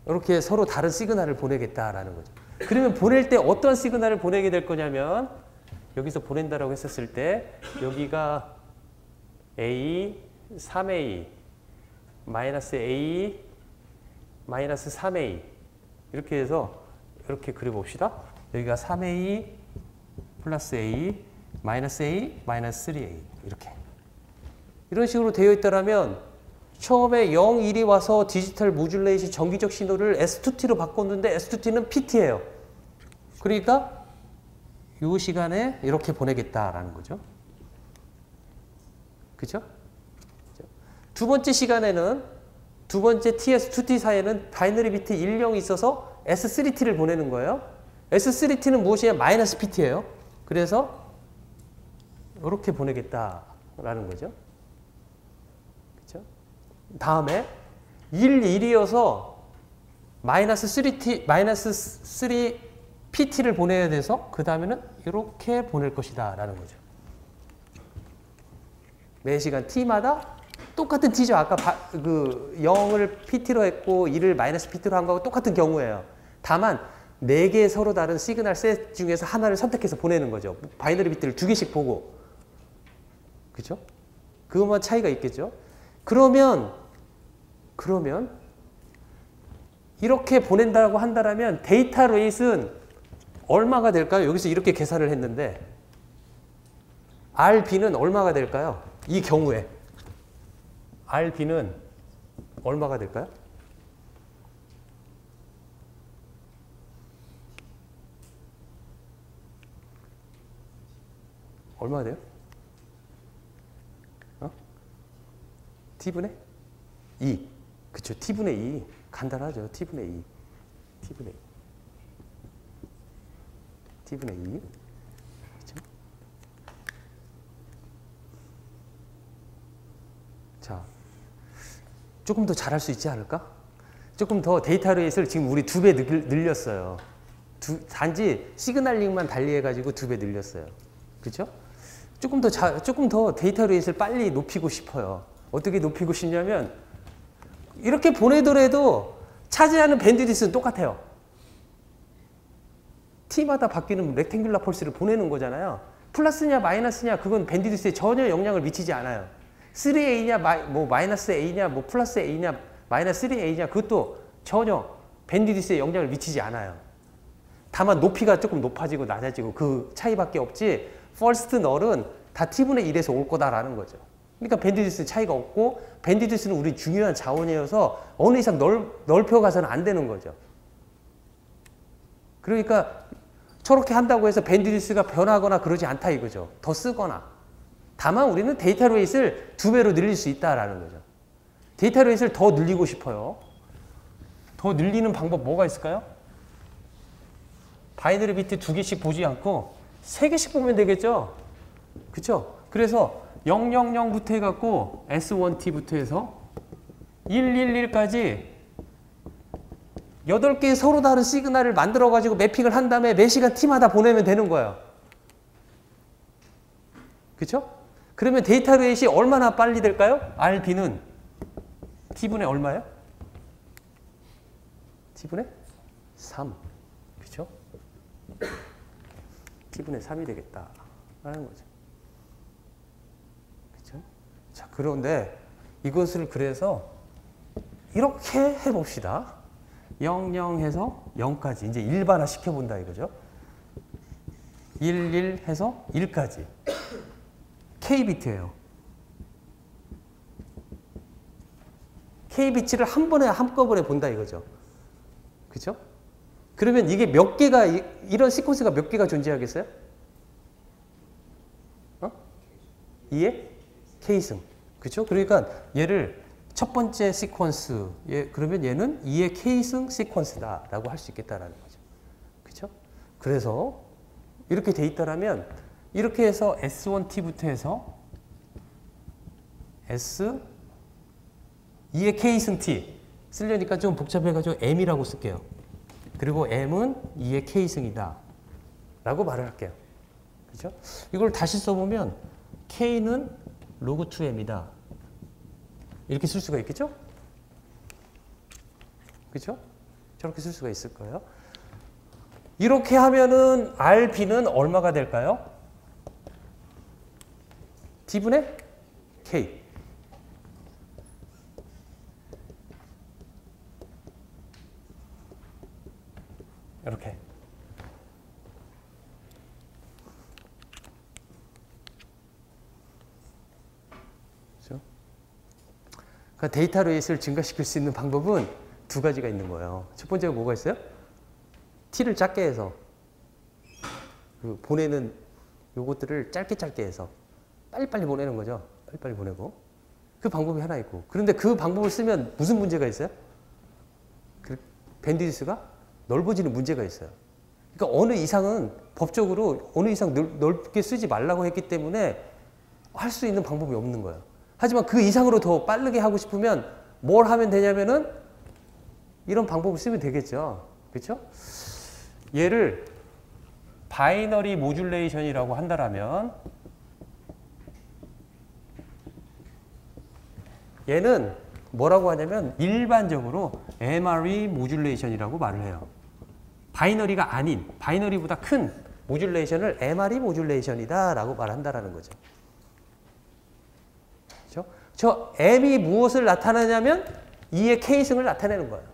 이렇게 서로 다른 시그널을 보내겠다라는 거죠. 그러면 보낼 때 어떤 시그널을 보내게 될 거냐면 여기서 보낸다라고 했었을 때 여기가 A, 3A, 마이너스 A, 마이너스 3A 이렇게 해서 이렇게 그려봅시다. 여기가 3A 플러스 A, 마이너스 A, 마이너스 3A 이렇게 이런 식으로 되어 있다면 처음에 0, 1이 와서 디지털 모듈레이션 정기적 신호를 S2T로 바꿨는데 S2T는 PT예요. 그러니까 이 시간에 이렇게 보내겠다라는 거죠. 그죠? 두 번째 시간에는 두 번째 TS2T 사이에는 바이너리 비트 1, 0이 있어서 S3T를 보내는 거예요. S3T는 무엇이냐? 마이너스 PT예요. 그래서 이렇게 보내겠다라는 거죠. 그죠? 다음에 1, 1이어서 마이너스 3PT를 보내야 돼서 그 다음에는 이렇게 보낼 것이다 라는 거죠. 매 시간 T마다 똑같은 T죠. 아까 0을 PT로 했고 1을 마이너스 PT로 한 거하고 똑같은 경우예요. 다만 4개의 서로 다른 시그널 셋 중에서 하나를 선택해서 보내는 거죠. 바이너리 비트를 2개씩 보고. 그죠? 그것만 차이가 있겠죠. 그러면 이렇게 보낸다고 한다면 데이터 레이스는 얼마가 될까요? 여기서 이렇게 계산을 했는데 RB는 얼마가 될까요? 이 경우에 RB는 얼마가 될까요? 얼마가 돼요? T분의 2. 그쵸. T분의 2. 간단하죠. T분의 2. T분의 2. T분의 2. 그쵸? 자, 조금 더 잘할 수 있지 않을까? 조금 더 데이터 레이스를 지금 우리 2배 늘렸어요. 단지 시그널링만 달리해가지고 2배 늘렸어요. 그쵸? 조금 더 데이터 레이스를 빨리 높이고 싶어요. 어떻게 높이고 싶냐면 이렇게 보내더라도 차지하는 밴드위드는 똑같아요. T마다 바뀌는 렉탱귤러 펄스를 보내는 거잖아요. 플러스냐 마이너스냐 그건 밴드위드에 전혀 영향을 미치지 않아요. 3A냐 마이너스 A냐 플러스 A냐 마이너스 3A냐 그것도 전혀 밴드위드에 영향을 미치지 않아요. 다만 높이가 조금 높아지고 낮아지고 그 차이밖에 없지 퍼스트 널은 다 T분의 1에서 올 거다라는 거죠. 그러니까 밴드위드 차이가 없고 밴드위드는 우리 중요한 자원이어서 어느 이상 넓혀가서는 안 되는 거죠. 그러니까 저렇게 한다고 해서 밴드위드가 변하거나 그러지 않다 이거죠. 더 쓰거나. 다만 우리는 데이터 레이스를 2배로 늘릴 수 있다라는 거죠. 데이터 레이스를 더 늘리고 싶어요. 더 늘리는 방법 뭐가 있을까요? 바이너리 비트 2개씩 보지 않고 3개씩 보면 되겠죠. 그쵸? 그래서 000부터 해갖고 S1T부터 해서 111까지 8개의 서로 다른 시그널을 만들어가지고 매핑을 한 다음에 매 시간 T마다 보내면 되는 거예요. 그쵸? 그러면 데이터 레이스이 얼마나 빨리 될까요? RB는 T분의 얼마예요? t분의 3. 그죠? t분의 3이 되겠다. 라는 거죠. 그죠? 자, 그런데 이것을 그래서 이렇게 해봅시다. 0, 0 해서 0까지. 이제 일반화 시켜본다 이거죠. 1, 1 해서 1까지. K비트예요. K비트를 한꺼번에 본다 이거죠. 그죠? 그러면 이게 몇 개가, 이런 시퀀스가 몇 개가 존재하겠어요? 2의 K승. 그죠? 그러니까 얘를 첫 번째 시퀀스, 그러면 얘는 2의 K승 시퀀스다라고 할 수 있겠다라는 거죠. 그죠? 그래서 이렇게 돼 있다라면 이렇게 해서 S1T부터 해서 S 2의 K승 T 쓰려니까 좀 복잡해가지고 M이라고 쓸게요. 그리고 M은 2의 K승이다 라고 말을 할게요. 그죠? 이걸 다시 써보면 K는 로그 2M이다 이렇게 쓸 수가 있겠죠? 그죠? 저렇게 쓸 수가 있을 거예요. 이렇게 하면은 RB는 얼마가 될까요? D분의 K. 이렇게. 그렇죠? 그러니까 데이터 레이스를 증가시킬 수 있는 방법은 두 가지가 있는 거예요. 첫 번째가 뭐가 있어요? T를 작게 해서 보내는 요것들을 짧게 해서 빨리빨리 보내는 거죠. 빨리빨리 보내고. 그 방법이 하나 있고. 그런데 그 방법을 쓰면 무슨 문제가 있어요? 그 밴드위스가 넓어지는 문제가 있어요. 그러니까 어느 이상은 법적으로 어느 이상 넓게 쓰지 말라고 했기 때문에 할 수 있는 방법이 없는 거예요. 하지만 그 이상으로 더 빠르게 하고 싶으면 뭘 하면 되냐면은 이런 방법을 쓰면 되겠죠. 그렇죠? 얘를 바이너리 모듈레이션이라고 한다라면 얘는 뭐라고 하냐면 일반적으로 MRE 모듈레이션이라고 말을 해요. 바이너리가 아닌, 바이너리보다 큰 모듈레이션을 MRE 모듈레이션이다 라고 말한다라는 거죠. 그렇죠? 저 M이 무엇을 나타내냐면 2의 K승을 나타내는 거예요.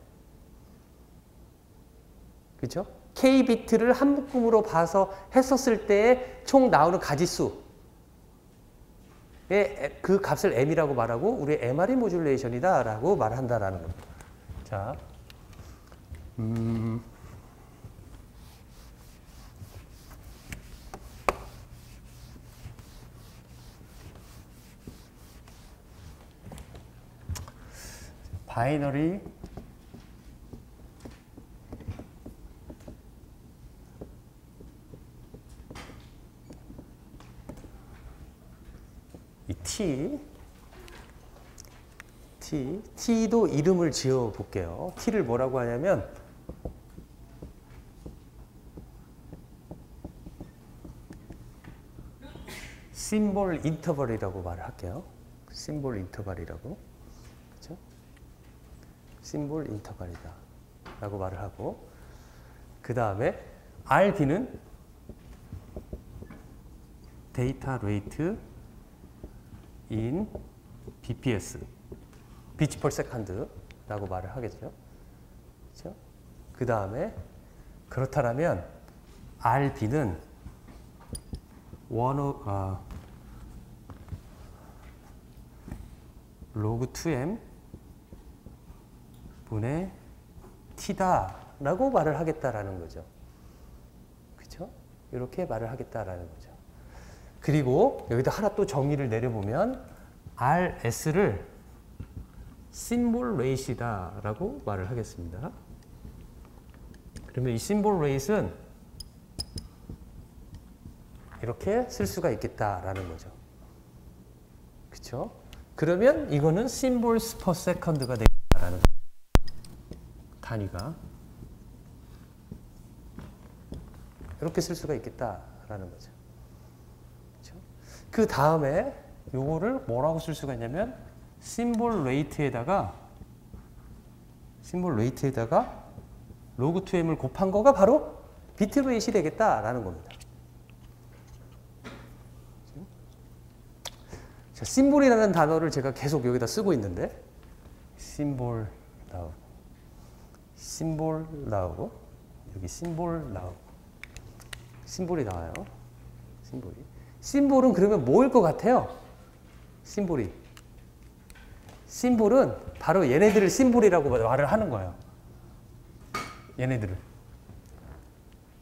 그렇죠? K비트를 한 묶음으로 봐서 했었을 때에 총 나오는 가지수 그 값을 M이라고 말하고 우리 MRE 모듈레이션이다 라고 말한다라는 겁니다. 자, 바이너리 이 T도 이름을 지어 볼게요. T를 뭐라고 하냐면 심볼 인터벌이라고 말을 할게요. 심볼 인터벌이라고. 그렇죠? 심볼 인터벌이다 라고 말을 하고 그 다음에 RB는 데이터 레이트 in BPS, 비치 per second라고 말을 하겠죠. 그렇죠? 그 다음에 그렇다면 RB는 log 2m 분의 t다라고 말을 하겠다라는 거죠. 그렇죠? 이렇게 말을 하겠다라는 거죠. 그리고 여기다 하나 또 정의를 내려보면 RS를 심볼 레이트이다 라고 말을 하겠습니다. 그러면 이 심볼 레이트는 이렇게 쓸 수가 있겠다라는 거죠. 그렇죠? 그러면 이거는 symbols per second가 되겠다라는 단위가 이렇게 쓸 수가 있겠다라는 거죠. 그렇죠? 그 다음에 요거를 뭐라고 쓸 수가 있냐면 symbol rate에다가 로그 2m을 곱한 거가 바로 비트레이트이 되겠다라는 겁니다. 자, 심볼이라는 단어를 제가 계속 여기다 쓰고 있는데 심볼 나오고 심볼 나오고 여기 심볼 나오고 심볼이 나와요. 심볼은 그러면 뭐일 것 같아요? 심볼은 바로 얘네들을 심볼이라고 말을 하는 거예요.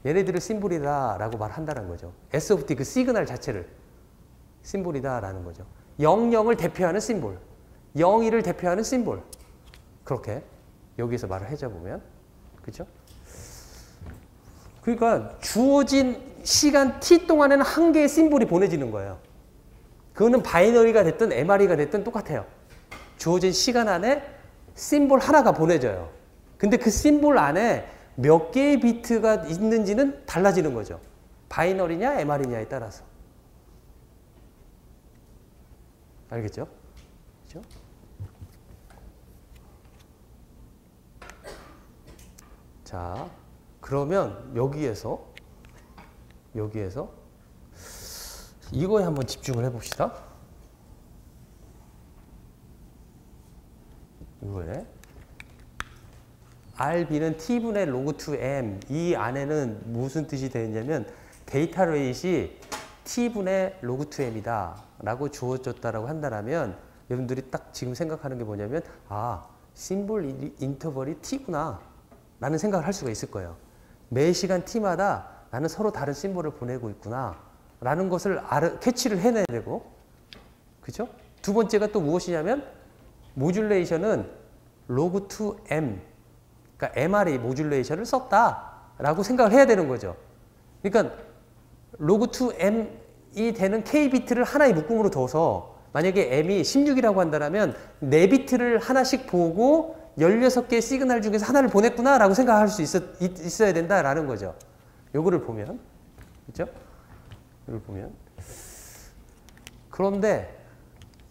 얘네들을 심볼이다라고 말한다는 거죠. S of T 그 시그널 자체를 심볼이다라는 거죠. 00을 대표하는 심볼, 02를 대표하는 심볼. 그렇게 여기서 말을 해줘보면, 그렇죠? 그러니까 주어진 시간 t 동안에는 한 개의 심볼이 보내지는 거예요. 그거는 바이너리가 됐든 MRE가 됐든 똑같아요. 주어진 시간 안에 심볼 하나가 보내져요. 근데 그 심볼 안에 몇 개의 비트가 있는지는 달라지는 거죠. 바이너리냐 MR이냐에 따라서. 알겠죠? 그렇죠? 자, 그러면 여기에서 이거에 한번 집중을 해봅시다. 이거에 RB는 T분의 로그 2M 이 안에는 무슨 뜻이 되느냐면 데이터 레이트이 T분의 로그 2M이다 라고 주어졌다라고 한다면 여러분들이 딱 지금 생각하는 게 뭐냐면 아, 심볼 인터벌이 T구나 라는 생각을 할 수가 있을 거예요. 매 시간 T마다 나는 서로 다른 심볼을 보내고 있구나 라는 것을 캐치를 해내야 되고, 그죠? 두 번째가 또 무엇이냐면 모듈레이션은 로그 2M 그러니까 MRE 모듈레이션을 썼다라고 생각을 해야 되는 거죠. 그러니까 로그 2M이 되는 K비트를 하나의 묶음으로 둬서 만약에 M이 16이라고 한다면 4비트를 하나씩 보고 16개의 시그널 중에서 하나를 보냈구나라고 생각할 수 있어야 된다라는 거죠. 요거를 보면. 그렇죠? 이걸 보면. 그런데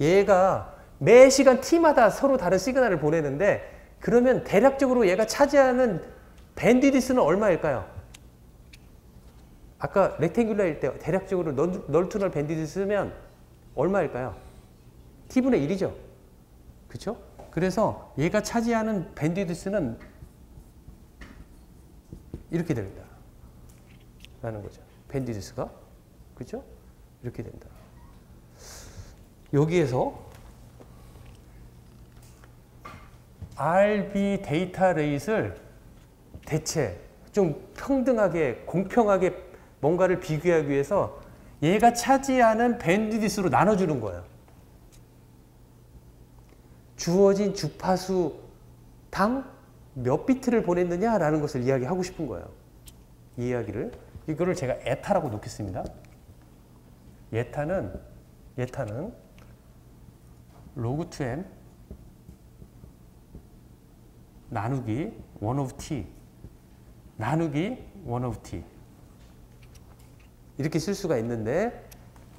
얘가 매 시간 t마다 서로 다른 시그널을 보내는데 그러면 대략적으로 얘가 차지하는 밴드위드스는 얼마일까요? 아까 렉탱귤러일 때 대략적으로 널투널 밴드위드스면 얼마일까요? t분의 1이죠. 그렇죠? 그래서 얘가 차지하는 밴드위드스는 이렇게 됩니다. 라는 거죠. 밴드위드스가. 그렇죠? 이렇게 된다. 여기에서 RB 데이터 레이트를 대체 좀 평등하게 공평하게 뭔가를 비교하기 위해서 얘가 차지하는 밴드위드스로 나눠주는 거예요. 주어진 주파수당 몇 비트를 보냈느냐라는 것을 이야기하고 싶은 거예요. 이 이야기를. 이거를 제가 에타라고 놓겠습니다. 에타는 로그 2m 나누기 1 of t 나누기 1 of t 이렇게 쓸 수가 있는데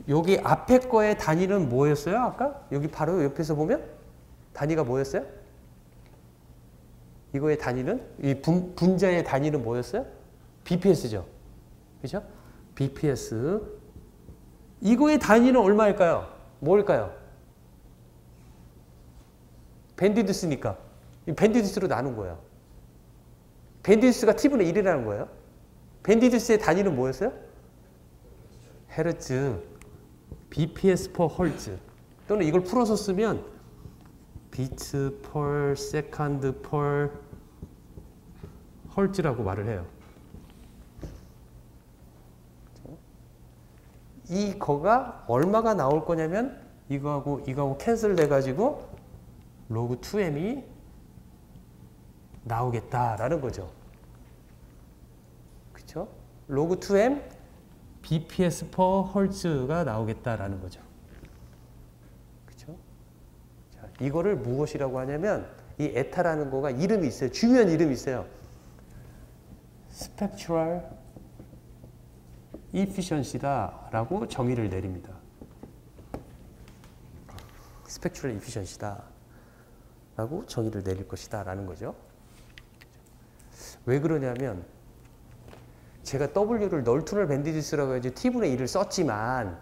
여기 앞에 거의 단위는 뭐였어요? 아까? 여기 바로 옆에서 보면 단위가 뭐였어요? 이거의 단위는 이 분자의 단위는 뭐였어요? BPS죠. 그죠? BPS 이거의 단위는 얼마일까요? 뭘까요? 밴드위드스니까 이 밴드위드스로 나눈 거예요. 밴드위드스가 T분의 1이라는 거예요. 밴드위드스의 단위는 뭐였어요? 헤르츠, BPS per 헐츠 또는 이걸 풀어서 쓰면 비트 per 세컨드 per 헐츠라고 말을 해요. 이거가 얼마가 나올 거냐면 이거하고 캔슬 돼가지고 로그 2m이 나오겠다라는 거죠. 그쵸? 로그 2m BPS per 헐츠가 나오겠다라는 거죠. 그쵸? 자, 이거를 무엇이라고 하냐면 이 에타라는 거가 이름이 있어요. 중요한 이름이 있어요. Spectral Efficiency다라고 정의를 내립니다. Spectral Efficiency다라고 정의를 내릴 것이다라는 거죠. 왜 그러냐면 제가 W를 널투럴 밴드위드스라고 해서 T분의 1을 썼지만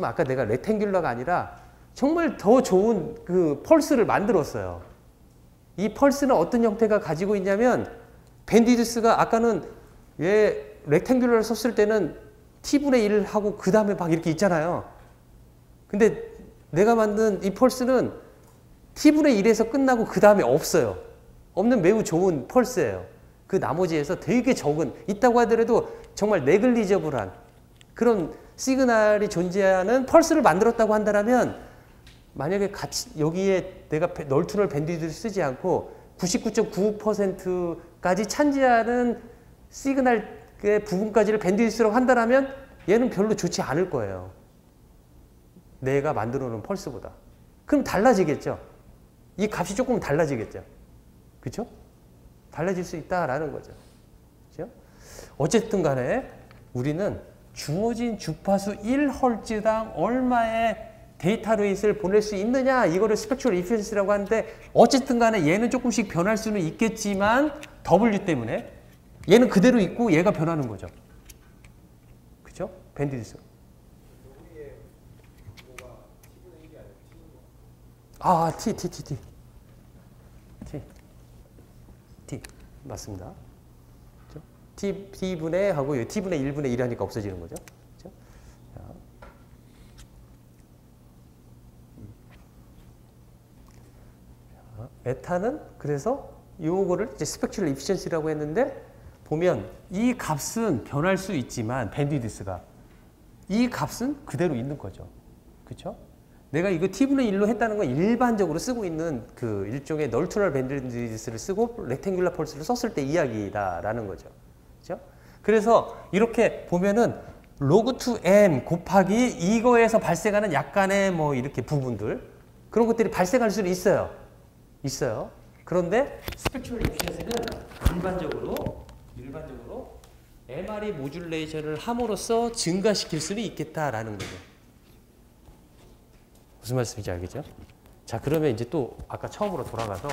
아까 내가 레탱귤러가 아니라 정말 더 좋은 그 펄스를 만들었어요. 이 펄스는 어떤 형태가 가지고 있냐면 밴드위드스가 아까는 왜 레탱귤러를 썼을 때는 T분의 1을 하고 그 다음에 막 이렇게 있잖아요. 근데 내가 만든 이 펄스는 T분의 1에서 끝나고 그 다음에 없어요. 없는 매우 좋은 펄스예요. 그 나머지에서 되게 적은, 있다고 하더라도 정말 네글리저블한 그런 시그널이 존재하는 펄스를 만들었다고 한다면 만약에 같이 여기에 내가 널투럴 밴드위드를 쓰지 않고 99.95%까지 차지하는 시그널의 부분까지를 밴드위드라고 한다면 얘는 별로 좋지 않을 거예요. 내가 만들어 놓은 펄스보다. 그럼 달라지겠죠. 이 값이 조금 달라지겠죠. 그렇죠? 달라질 수 있다라는 거죠. 그렇죠? 어쨌든 간에 우리는 주어진 주파수 1Hz당 얼마의 데이터 레이스를 보낼 수 있느냐 이거를 스펙츄얼 이피션시라고 하는데 어쨌든 간에 얘는 조금씩 변할 수는 있겠지만 W 때문에 얘는 그대로 있고 얘가 변하는 거죠. 그렇죠? 밴드위스. 아, T. 맞습니다. 그렇죠? T분의 하고 T분의 1분의 1 하니까 없어지는 거죠. 그렇죠? 에타는 그래서 요거를 이제 스펙츄럴 이피션시라고 했는데 보면 이 값은 변할 수 있지만 밴드위드스가 이 값은 그대로 있는 거죠. 그렇죠? 내가 이거 T분의 1로 했다는 건 일반적으로 쓰고 있는 그 일종의 널투럴 밴드위드스를 쓰고 레탱귤러 펄스를 썼을 때 이야기다라는 거죠. 그렇죠? 그래서 이렇게 보면은 로그 2m 곱하기 이거에서 발생하는 약간의 뭐 이렇게 부분들 그런 것들이 발생할 수는 있어요. 그런데 스펙츄얼 이피션시는 일반적으로 MRE 모듈레이션을 함으로써 증가시킬 수는 있겠다라는 거죠. 무슨 말씀인지 알겠죠? 자, 그러면 이제 또 아까 처음으로 돌아가서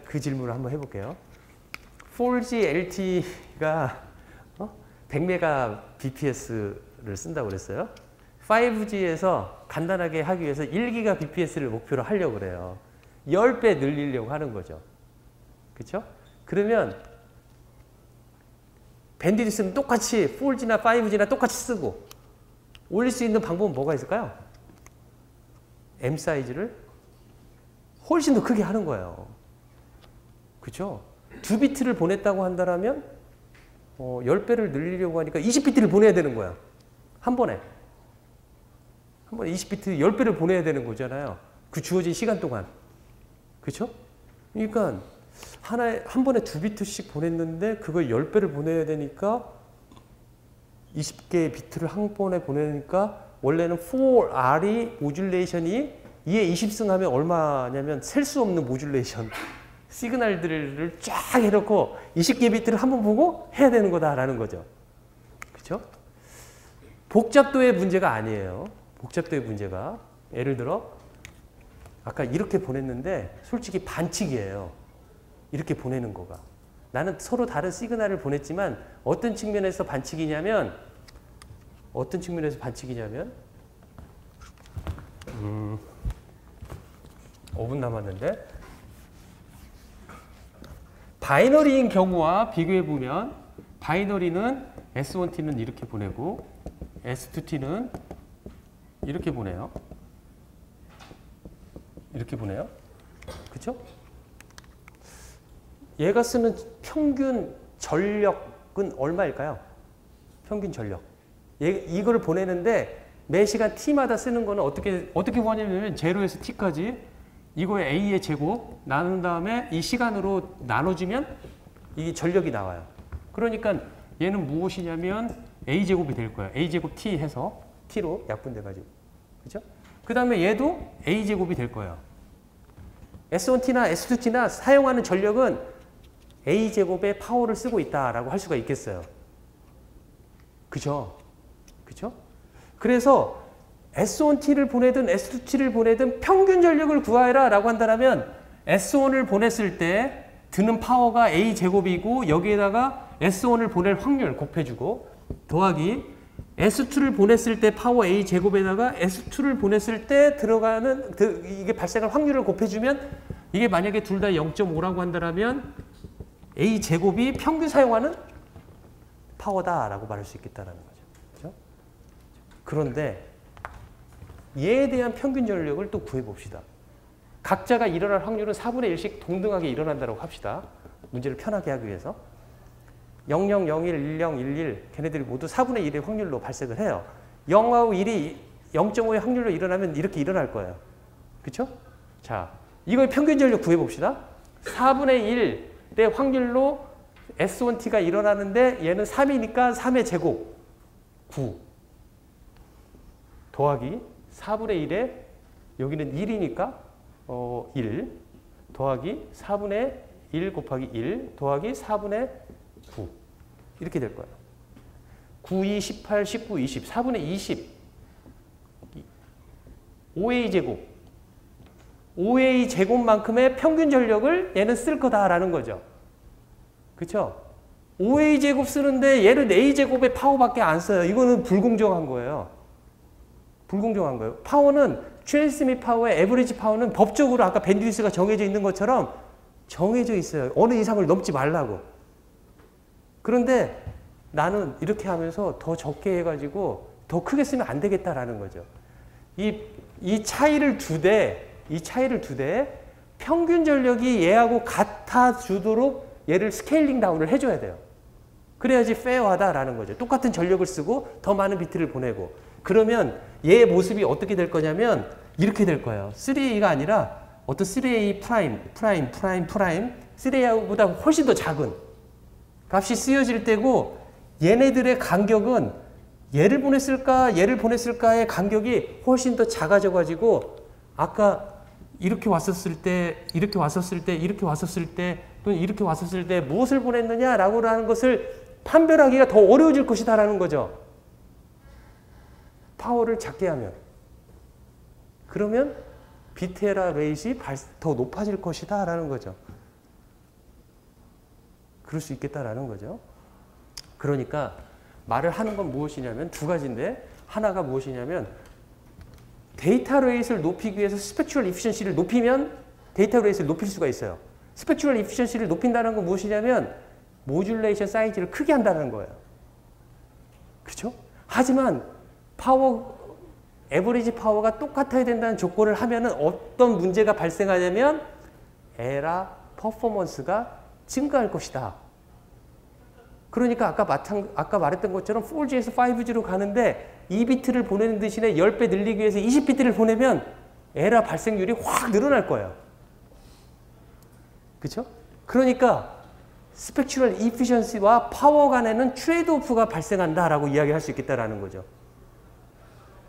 그 질문을 한번 해볼게요. 4G LTE가 100Mbps를 쓴다고 그랬어요. 5G에서 간단하게 하기 위해서 1GBps를 목표로 하려고 그래요. 10배 늘리려고 하는 거죠. 그렇죠? 그러면 밴드위드스는 똑같이 4G나 5G나 똑같이 쓰고 올릴 수 있는 방법은 뭐가 있을까요? M 사이즈를 훨씬 더 크게 하는 거예요. 그렇죠? 2비트를 보냈다고 한다면 10배를 늘리려고 하니까 20비트를 보내야 되는 거야. 한 번에 20비트 10배를 보내야 되는 거잖아요. 그 주어진 시간 동안. 그렇죠? 그러니까 한 번에 2비트씩 보냈는데 그걸 10배를 보내야 되니까 20개의 비트를 한 번에 보내니까 원래는 4R이 모듈레이션이 2에 20승 하면 얼마냐면 셀 수 없는 모듈레이션 시그널들을 쫙 해놓고 20개 비트를 한 번 보고 해야 되는 거다라는 거죠. 그렇죠? 복잡도의 문제가 아니에요. 복잡도의 문제가 예를 들어 아까 이렇게 보냈는데 솔직히 반칙이에요. 이렇게 보내는 거가. 나는 서로 다른 시그널을 보냈지만 어떤 측면에서 반칙이냐면 5분 남았는데 바이너리인 경우와 비교해보면 바이너리는 S1T는 이렇게 보내고 S2T는 이렇게 보내요. 그쵸? 얘가 쓰는 평균 전력은 얼마일까요? 평균 전력. 이거를 보내는데 매 시간 t마다 쓰는 거는 어떻게 구하냐면 0에서 t까지 이거의 a의 제곱 나눈 다음에 이 시간으로 나눠주면 이 전력이 나와요. 그러니까 얘는 무엇이냐면 a 제곱이 될 거예요. a 제곱 t 해서 t로 약분돼 가지고. 그죠? 그 다음에 얘도 a 제곱이 될 거예요. S1T나 S2T나 사용하는 전력은 a 제곱의 파워를 쓰고 있다라고 할 수가 있겠어요. 그죠? 그래서 S1T를 보내든 S2T를 보내든 평균 전력을 구하라 라고 한다면 S1을 보냈을 때 드는 파워가 A 제곱이고 여기에다가 S1을 보낼 확률 곱해주고 더하기 S2를 보냈을 때 파워 A 제곱에다가 S2를 보냈을 때 들어가는 이게 발생할 확률을 곱해주면 이게 만약에 둘 다 0.5라고 한다면 A 제곱이 평균 사용하는 파워다라고 말할 수 있겠다라는 거죠. 그렇죠? 그런데 얘에 대한 평균 전력을 또 구해봅시다. 각자가 일어날 확률은 4분의 1씩 동등하게 일어난다고 합시다. 문제를 편하게 하기 위해서. 00, 01, 10, 11 걔네들이 모두 4분의 1의 확률로 발생을 해요. 0하고 1이 0.5의 확률로 일어나면 이렇게 일어날 거예요. 그렇죠? 자, 이걸 평균 전력 구해봅시다. 4분의 1의 확률로 S1T가 일어나는데 얘는 3이니까 3의 제곱 9 더하기 4분의 1에 여기는 1이니까 1 더하기 4분의 1 곱하기 1 더하기 4분의 9 이렇게 될 거예요. 9, 2, 18, 19, 20 4분의 20 5A 제곱 5A 제곱만큼의 평균 전력을 얘는 쓸 거다라는 거죠. 그렇죠? 5A 제곱 쓰는데 얘는 A 제곱의 파워밖에 안 써요. 이거는 불공정한 거예요. 불공정한 거예요. 파워는 트랜스밋 파워의 에버리지 파워는 법적으로 아까 밴드위스가 정해져 있는 것처럼 정해져 있어요. 어느 이상을 넘지 말라고. 그런데 나는 이렇게 하면서 더 적게 해가지고 더 크게 쓰면 안 되겠다라는 거죠. 이 차이를 두되 평균 전력이 얘하고 같아 주도록 얘를 스케일링 다운을 해줘야 돼요. 그래야지 페어하다라는 거죠. 똑같은 전력을 쓰고 더 많은 비트를 보내고 그러면 얘의 모습이 어떻게 될 거냐면 이렇게 될 거예요. 3A가 아니라 어떤 3A 프라임 3A보다 훨씬 더 작은 값이 쓰여질 때고 얘네들의 간격은 얘를 보냈을까의 간격이 훨씬 더 작아져 가지고 아까 이렇게 왔었을 때 또는 이렇게 왔었을 때 무엇을 보냈느냐라고 하는 것을 판별하기가 더 어려워질 것이다라는 거죠. 파워를 작게 하면. 그러면 비트 에러 레이트가 더 높아질 것이다라는 거죠. 그럴 수 있겠다라는 거죠. 그러니까 말을 하는 건 무엇이냐면 두 가지인데 하나가 무엇이냐면 데이터 레이트를 높이기 위해서 스펙츄얼 이피션시를 높이면 데이터 레이트를 높일 수가 있어요. 스펙츄얼 이피션시를 높인다는 건 무엇이냐면 모듈레이션 사이즈를 크게 한다는 거예요. 그렇죠? 하지만 에버리지 파워가 똑같아야 된다는 조건을 하면은 어떤 문제가 발생하냐면 에러 퍼포먼스가 증가할 것이다. 그러니까 아까 말했던 것처럼 4G에서 5G로 가는데 2비트를 보내는 대신에 10배 늘리기 위해서 20비트를 보내면 에러 발생률이 확 늘어날 거예요. 그렇죠? 그러니까 스펙츄럴 이피션시와 파워 간에는 트레이드오프가 발생한다라고 이야기할 수 있겠다라는 거죠.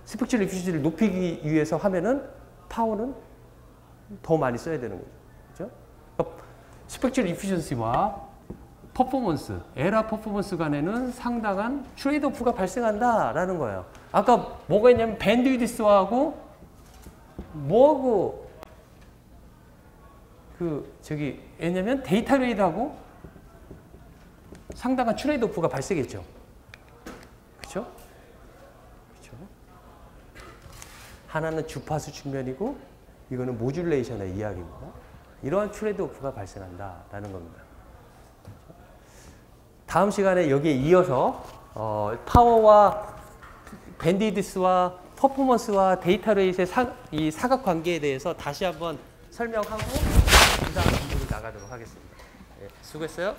스펙츄럴 이피션시를 높이기 위해서 하면은 파워는 더 많이 써야 되는 거죠. 그렇죠? 그러니까 스펙츄럴 이피션시와 에러 퍼포먼스 간에는 상당한 트레이드오프가 발생한다라는 거예요. 아까 뭐가 있냐면 밴드위드스하고 뭐하고 왜냐면 데이터 레이트하고 상당한 트레이드오프가 발생했죠. 그렇죠? 그렇죠? 하나는 주파수 측면이고 이거는 모듈레이션의 이야기입니다. 이러한 트레이드오프가 발생한다라는 겁니다. 다음 시간에 여기에 이어서 파워와 밴드위드스와 퍼포먼스와 데이터 레이트의 이 사각관계에 대해서 다시 한번 설명하고 그 다음 공부로 나가도록 하겠습니다. 네, 수고했어요.